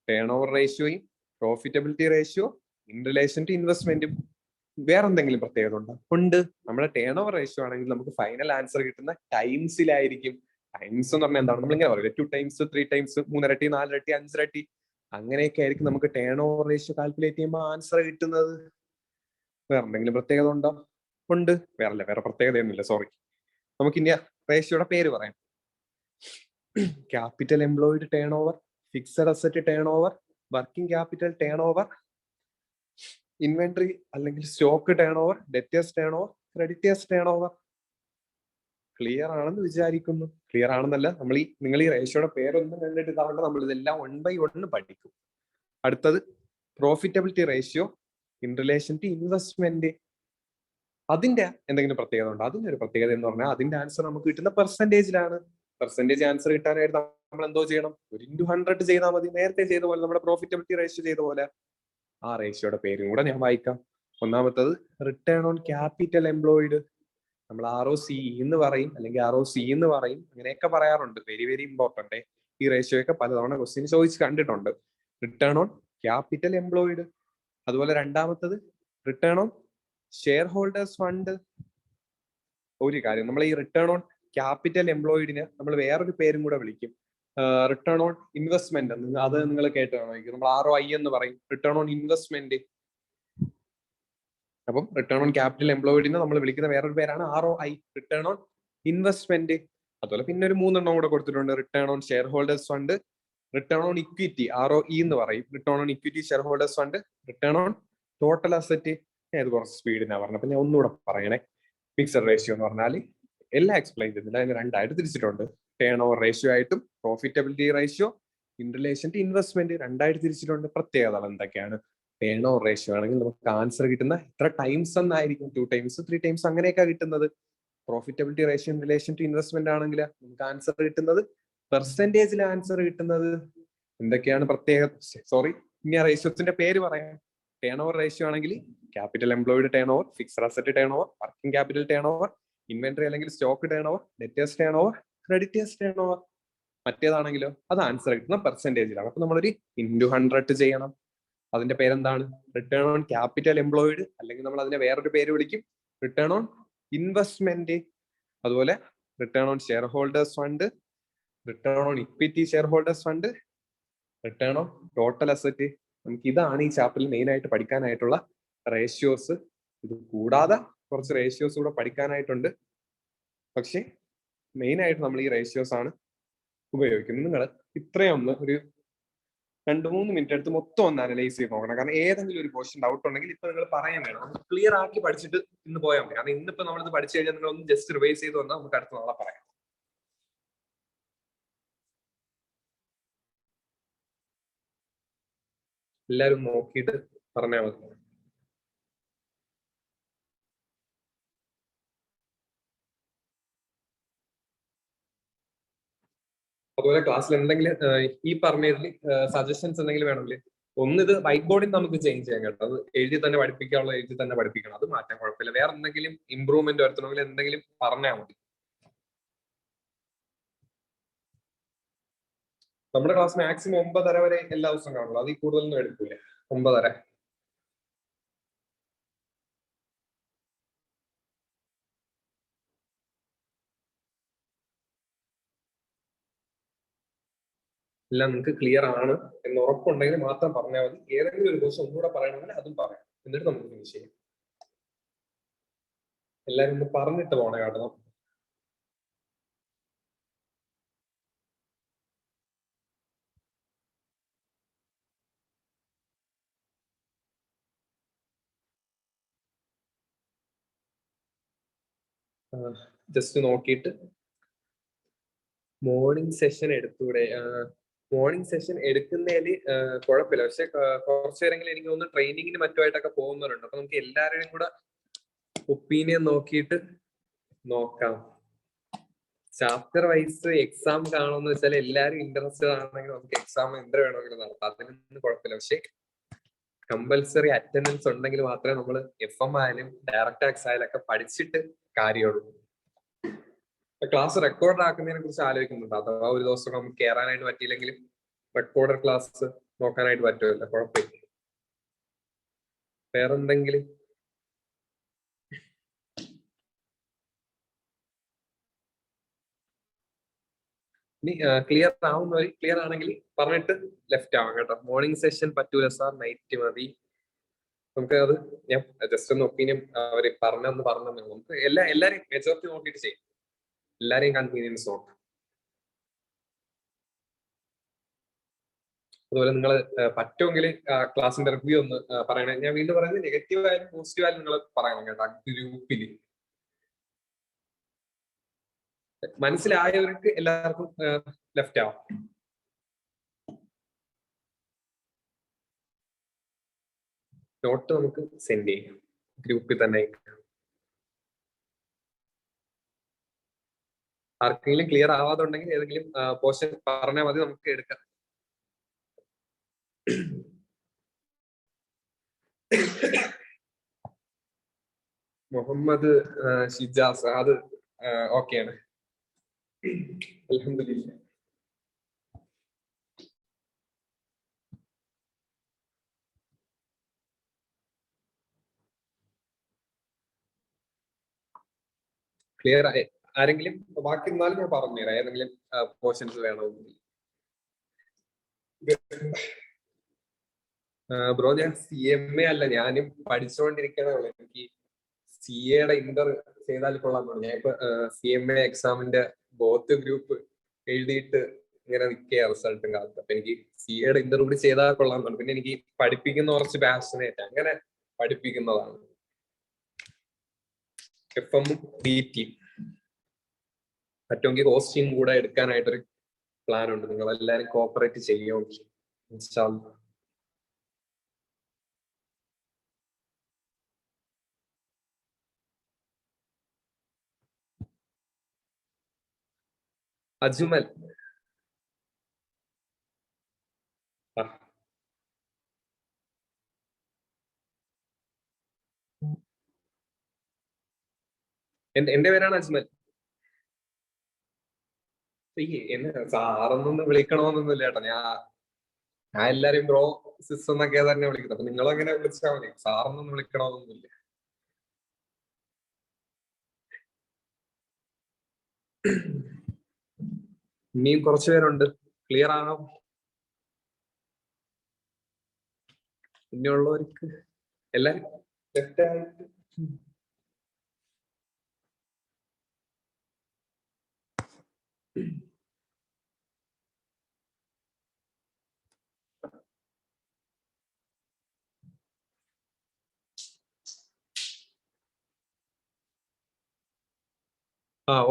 ടേൺ ഓവർ റേഷ്യോയും profitability ratio in relation to ഇൻവെസ്റ്റ്മെന്റും. വേറെ എന്തെങ്കിലും പ്രത്യേകത ഉണ്ടോ? ഉണ്ട്. നമ്മുടെ ടേൺ ഓവർ റേഷ്യോ ആണെങ്കിൽ നമുക്ക് ഫൈനൽ ആൻസർ കിട്ടുന്ന ടൈംസിലായിരിക്കും. ടൈംസ് എന്ന് പറഞ്ഞാൽ എന്താണ്? നമ്മളിങ്ങനെ പറയില്ല, 2 ടൈംസ് 3 ടൈംസ് 3 ഇരട്ടി 4 ഇരട്ടി 5 ഇരട്ടി അങ്ങനെയൊക്കെ ആയിരിക്കും നമുക്ക് ടേൺ ഓവർ റേഷ്യോ കാൽക്കുലേറ്റ് ചെയ്യുമ്പോൾ ആൻസർ കിട്ടുന്നത്. വേറെ എന്തെങ്കിലും പ്രത്യേകത ഉണ്ടോ? ഉണ്ട്. വേറെ പ്രത്യേകതയൊന്നുമില്ല, സോറി. നമുക്ക് ഇനി റേഷ്യോയുടെ പേര് പറയാം. Capital employed turnover, fixed asset turnover, working capital turnover, inventory അല്ലെങ്കിൽ stock turnover, debtors turnover, creditors turnover. Clear ആണെന്ന് വിചാരിക്കുന്നു. ക്ലിയർ ആണെന്നല്ല, നിങ്ങൾ ഈ റേഷ്യോയുടെ പേരൊന്നും കണ്ടിട്ട് ഇതാണ്ട് നമ്മൾ ഇതെല്ലാം 1 by 1 പഠിക്കും. അടുത്തത് profitability ratio in relation to investment. അതിന്റെ എന്തെങ്കിലും പ്രത്യേകത ഉണ്ടോ? അതിന്റെ ഒരു പ്രത്യേകത എന്ന് പറഞ്ഞാൽ അതിന്റെ ആൻസർ നമുക്ക് കിട്ടുന്ന പെർസെന്റേജിലാണ്. പെർസെന്റേജ് ആൻസർ കിട്ടാനായിട്ട് നമ്മൾ എന്തോ ചെയ്യണം? ഒരു ഇൻറ്റു 100 ചെയ്താൽ മതി. നേരത്തെ ചെയ്ത പോലെ, നമ്മുടെ പ്രോഫിറ്റബിലിറ്റി റേഷ്യോ ചെയ്ത പോലെ. ആ റേഷ്യോയുടെ പേരും കൂടെ ഞാൻ വായിക്കാം. ഒന്നാമത്തത് റിട്ടേൺ ഓൺ ക്യാപിറ്റൽ എംപ്ലോയിഡ്. നമ്മൾ ROC എന്ന് പറയും, അല്ലെങ്കിൽ ROC എന്ന് പറയും, അങ്ങനെയൊക്കെ പറയാറുണ്ട്. Very very important. ഈ റേഷ്യോ ഒക്കെ പലതവണ ക്വസ്റ്റ്യൻ ചോദിച്ച് കണ്ടിട്ടുണ്ട്. Return on capital employed. അതുപോലെ രണ്ടാമത്തത് return on share holders fund. ഒരു കാര്യം, നമ്മൾ ഈ റിട്ടേൺ ഓൺ ക്യാപിറ്റൽ എംപ്ലോയിഡിന് നമ്മൾ വേറൊരു പേരും കൂടെ വിളിക്കും, റിട്ടേൺ ഓൺ ഇൻവെസ്റ്റ്മെന്റ്. അത് നിങ്ങൾ കേട്ടാണോ? നമ്മൾ ROI എന്ന് പറയും, റിട്ടേൺ ഓൺ ഇൻവെസ്റ്റ്മെന്റ്. അപ്പം റിട്ടേൺ ഓൺ ക്യാപിറ്റൽ എംപ്ലോയിഡിനെ നമ്മൾ വിളിക്കുന്ന വേറൊരു പേരാണ് ROI, റിട്ടേൺ ഓൺ ഇൻവെസ്റ്റ്മെന്റ്. അതുപോലെ പിന്നെ ഒരു 3 എണ്ണം കൂടെ കൊടുത്തിട്ടുണ്ട്. Return on share holders fund, return on equity, ROE എന്ന് പറയും, return on equity share holders fund, return on total asset. ഇത് കുറച്ച് സ്പീഡിനാ പറഞ്ഞത്, അപ്പൊ ഞാൻ ഒന്നുകൂടെ പറയണേ. ഫിക്സഡ് റേഷ്യോ എന്ന് പറഞ്ഞാൽ എല്ലാം എക്സ്പ്ലെയിൻ ചെയ്തില്ല, അതിന് 2 ആയിട്ട് തിരിച്ചിട്ടുണ്ട്. ടേൺ ഓവർ റേഷ്യോ ആയിട്ടും profitability ratio in relation to investment 2 ആയിട്ട് തിരിച്ചിട്ടുണ്ട്. പ്രത്യേകതകൾ എന്തൊക്കെയാണ്? ടേൺ ഓവർ റേഷ്യോ ആണെങ്കിൽ നമുക്ക് ആൻസർ കിട്ടുന്ന എത്ര ടൈംസ് എന്നായിരിക്കും? 2 times 3 times അങ്ങനെയൊക്കെ കിട്ടുന്നത്. Profitability ratio in relation to investment ആണെങ്കിൽ നമുക്ക് ആൻസർ കിട്ടുന്നത് പെർസെന്റേജിൽ ആൻസർ കിട്ടുന്നത്. എന്തൊക്കെയാണ് പ്രത്യേക? സോറി, ഇനി ആ റേഷ്യോസിന്റെ പേര് പറയാം. ടേൺ ഓവർ റേഷ്യോ ആണെങ്കിൽ capital employed turnover, fixed asset turnover, working capital turnover, inventory അല്ലെങ്കിൽ stock turnover, debtors turnover, creditors turnover. മറ്റേതാണെങ്കിലോ അത് ആൻസർ കിട്ടുന്ന പെർസെന്റേജിലാണ്. അപ്പൊ നമ്മളൊരു ഇൻറ്റു 100 ചെയ്യണം. അതിന്റെ പേരെന്താണ്? റിട്ടേൺ ഓൺ ക്യാപിറ്റൽ എംപ്ലോയിഡ്, അല്ലെങ്കിൽ നമ്മൾ അതിനെ വേറൊരു പേര് വിളിക്കും, റിട്ടേൺ ഓൺ ഇൻവെസ്റ്റ്മെന്റ്. അതുപോലെ return on share holders fund, return on equity share holders fund, return on total asset. നമുക്ക് ഇതാണ് ഈ ചാപ്റ്ററിൽ മെയിൻ ആയിട്ട് പഠിക്കാനായിട്ടുള്ള റേഷ്യോസ്. ഇത് കൂടാതെ കുറച്ച് റേഷ്യോസ് കൂടെ പഠിക്കാനായിട്ടുണ്ട്. പക്ഷെ മെയിൻ ആയിട്ട് നമ്മൾ ഈ റേഷ്യോസ് ആണ് ഉപയോഗിക്കുന്നത്. നിങ്ങൾ ഇത്രയും ഒന്ന് ഒരു 2-3 മിനിറ്റ് എടുത്ത് മൊത്തം ഒന്ന് അനലൈസ് ചെയ്ത് നോക്കണം. കാരണം ഏതെങ്കിലും ഒരു ക്വസ്റ്റ്യൻ ഡൗട്ട് ഉണ്ടെങ്കിൽ ഇപ്പൊ നിങ്ങൾ പറയാൻ വേണം. നമുക്ക് ക്ലിയർ ആക്കി പഠിച്ചിട്ട് ഇന്ന് പോയാൽ മതി. കാരണം ഇന്നിപ്പോ നമ്മളിത് പഠിച്ചു കഴിഞ്ഞാൽ നിങ്ങൾ ഒന്ന് ജസ്റ്റ് റിവൈസ് ചെയ്ത് വന്നാൽ നമുക്ക് അടുത്ത നാളെ പറയാം. എല്ലാരും നോക്കിയിട്ട് പറഞ്ഞാൽ മതി. അതുപോലെ ക്ലാസ്സിൽ എന്തെങ്കിലും ഈ പറഞ്ഞതിൽ സജഷൻസ് എന്തെങ്കിലും വേണമെങ്കിൽ ഒന്നിത് വൈറ്റ് ബോർഡിൽ നമുക്ക് ചേഞ്ച് ചെയ്യാൻ കേട്ടോ. അത് എഴുതി തന്നെ പഠിപ്പിക്കാനുള്ള എഴുതി തന്നെ പഠിപ്പിക്കണം. അത് മാറ്റാൻ കുഴപ്പമില്ല. വേറെ എന്തെങ്കിലും ഇമ്പ്രൂവ്മെന്റ് വരുത്തണമെങ്കിൽ എന്തെങ്കിലും പറഞ്ഞാൽ മതി. നമ്മുടെ ക്ലാസ് മാക്സിമം 9:30 വരെ എല്ലാ ദിവസവും കാണുള്ളൂ. അതിൽ കൂടുതലൊന്നും എടുക്കില്ല. 9:30. എല്ലാം നിങ്ങൾക്ക് ക്ലിയർ ആണ് എന്ന് ഉറപ്പുണ്ടെങ്കിൽ മാത്രം പറഞ്ഞാൽ മതി. ഏതെങ്കിലും ഒരു ദിവസം ഒന്നുകൂടെ പറയണമെങ്കിൽ അതും പറയാം. എന്നിട്ട് നമുക്ക് ഫിനിഷ് ചെയ്യാം. എല്ലാരും ഒന്ന് പറഞ്ഞിട്ട് പോണേ കേട്ടോ. ജസ്റ്റ് നോക്കിയിട്ട് മോർണിംഗ് സെഷൻ എടുത്തൂടെ? മോർണിംഗ് സെഷൻ എടുക്കുന്നതിൽ കുഴപ്പമില്ല. പക്ഷെ കുറച്ചു നേരങ്ങളിൽ എനിക്ക് തോന്നുന്നു ട്രെയിനിങ്ങിന് മറ്റുമായിട്ടൊക്കെ പോകുന്നവരുണ്ട്. അപ്പൊ നമുക്ക് എല്ലാവരുടെയും കൂടെ ഒപ്പീനിയൻ നോക്കിയിട്ട് നോക്കാം. ചാപ്റ്റർ വൈസ് എക്സാം കാണുമെന്ന് വെച്ചാൽ എല്ലാവരും ഇൻട്രസ്റ്റഡ് ആണെങ്കിൽ നമുക്ക് എക്സാം എന്ത് വേണമെങ്കിലും നടത്താം. അതിനൊന്നും കുഴപ്പമില്ല. പക്ഷെ കമ്പൽസറി അറ്റൻഡൻസ് ഉണ്ടെങ്കിൽ മാത്രമേ നമ്മൾ FM ആയാലും ഡയറക്റ്റ് ടാക്സ് ആയാലും ഒക്കെ പഠിച്ചിട്ട് കാര്യമുള്ളൂ. ക്ലാസ് റെക്കോർഡ് ആക്കുന്നതിനെ കുറിച്ച് ആലോചിക്കുന്നുണ്ട്. അഥവാ ഒരു ദിവസം നമുക്ക് കയറാനായിട്ട് പറ്റിയില്ലെങ്കിലും റെക്കോർഡർ ക്ലാസ് നോക്കാനായിട്ട് പറ്റുമല്ലോ, കുഴപ്പമില്ല. വേറെന്തെങ്കിലും? ഇനി ക്ലിയർ ആവുന്നവർ ക്ലിയർ ആണെങ്കിൽ പറഞ്ഞിട്ട് ലെഫ്റ്റ് ആവാം കേട്ടോ. മോർണിംഗ് സെഷൻ പറ്റൂല സാർ, നൈറ്റ് മതി. നമുക്ക് അത് ഞാൻ ജസ്റ്റ് ഒന്ന് ഒപ്പീനിയൻ അവര് പറഞ്ഞു നമുക്ക് എല്ലാരെയും മെജോറിറ്റി നോക്കിയിട്ട് ചെയ്യും. എല്ലാരെയും കൺവീനിയൻസ് നോക്കാം. അതുപോലെ നിങ്ങൾ പറ്റുമെങ്കിൽ ക്ലാസിന്റെ റിവ്യൂ ഒന്ന് പറയണേ. ഞാൻ വീണ്ടും പറയുന്നത് നെഗറ്റീവ് ആയാലും പോസിറ്റീവ് ആയാലും നിങ്ങൾ പറയണം കേട്ടോ ഗ്രൂപ്പിൽ. മനസ്സിലായവർക്ക് എല്ലാവർക്കും ലെഫ്റ്റ് ആവും. നോട്ട് നമുക്ക് സെൻഡ് ചെയ്യാം ഗ്രൂപ്പിൽ തന്നെ. ആർക്കെങ്കിലും ക്ലിയർ ആവാതുണ്ടെങ്കിൽ ഏതെങ്കിലും പോർഷൻ പറഞ്ഞാൽ മതി, നമുക്ക് എടുക്കാം. മുഹമ്മദ് ഷിജാസ് അത് ഓക്കെയാണ്. അൽഹംദുലില്ലാ. ക്ലിയർ ആയി ആരെങ്കിലും? ബാക്കി എന്നാലും ഞാൻ പറഞ്ഞുതരാം ഏതെങ്കിലും പോർഷൻസ് വേണമെങ്കിൽ. ബ്രോ ഞാൻ CMA അല്ല, ഞാനും പഠിച്ചുകൊണ്ടിരിക്കണേ ഉള്ളൂ. എനിക്ക് CAയുടെ ഇന്റർ ചെയ്താൽ കൊള്ളാൻ പറഞ്ഞു. ഞാൻ ഇപ്പൊ CMA എക്സാമിന്റെ ബോത്ത് ഗ്രൂപ്പ് എഴുതിയിട്ട് ഇങ്ങനെ നിൽക്കുക റിസൾട്ടും കാലത്ത്. അപ്പൊ എനിക്ക് CAയുടെ ഇന്റർ കൂടി ചെയ്താൽ കൊള്ളാൻ പറഞ്ഞു. പിന്നെ എനിക്ക് പഠിപ്പിക്കുന്ന കുറച്ച് പാഷനേറ്റ് അങ്ങനെ പഠിപ്പിക്കുന്നതാണ്. FM DT പറ്റുമെങ്കിൽ ഹോസ്റ്റിംഗ് കൂടെ എടുക്കാനായിട്ടൊരു പ്ലാൻ ഉണ്ട്. നിങ്ങൾ എല്ലാവരും കോപ്പറേറ്റ് ചെയ്യുമോ? ഇൻഷാ അല്ലാഹ്. അജ്മൽ എന്റെ പേരാണ് അജ്മൽ. എന്നെ സാറൊന്നും വിളിക്കണമെന്നൊന്നുമില്ല കേട്ടോ. ഞാൻ എല്ലാരെയും ബ്രോ സിസ് എന്നൊക്കെ തന്നെ വിളിക്കുന്നത്. അപ്പൊ നിങ്ങളും അങ്ങനെ വിളിച്ചാൽ മതി. സാറൊന്നും വിളിക്കണമെന്നൊന്നുമില്ല. ഇനിയും കുറച്ചു പേരുണ്ട്. ക്ലിയർ ആണോ? ഇനിയുള്ളവർക്ക് എല്ലാരും ലെഫ്റ്റ് ആയിട്ട്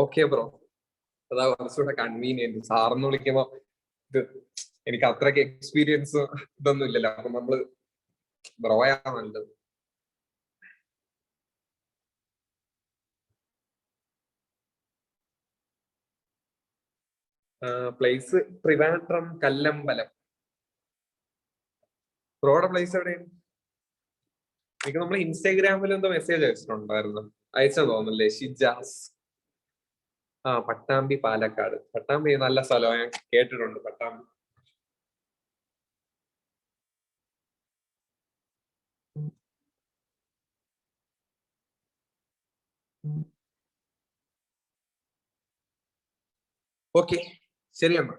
ഓക്കെ ബ്രോ. അതാ കുറച്ചുകൂടെ കൺവീനിയന്റ്. സാറെന്ന് വിളിക്കുമ്പോ ഇത് എനിക്ക് അത്രയ്ക്ക് എക്സ്പീരിയൻസ് ഇതൊന്നും ഇല്ലല്ലോ. അപ്പൊ നമ്മള് ബ്രോയാ നല്ലത്. പ്ലേസ് ട്രിവാൻഡ്രം കല്ലമ്പലം. ബ്രോയുടെ പ്ലേസ് എവിടെയാണ്? എനിക്ക് നമ്മൾ ഇൻസ്റ്റാഗ്രാമിൽ എന്തോ മെസ്സേജ് അയച്ചിട്ടുണ്ടായിരുന്നു. അയച്ചാ തോന്നുന്നില്ലേ? ഷിജാസ്. പട്ടാമ്പി പാലക്കാട്. പട്ടാമ്പി നല്ല സ്ഥലമാണ്, ഞാൻ കേട്ടിട്ടുണ്ട് പട്ടാമ്പി. ഓക്കെ ശരി അമ്മ.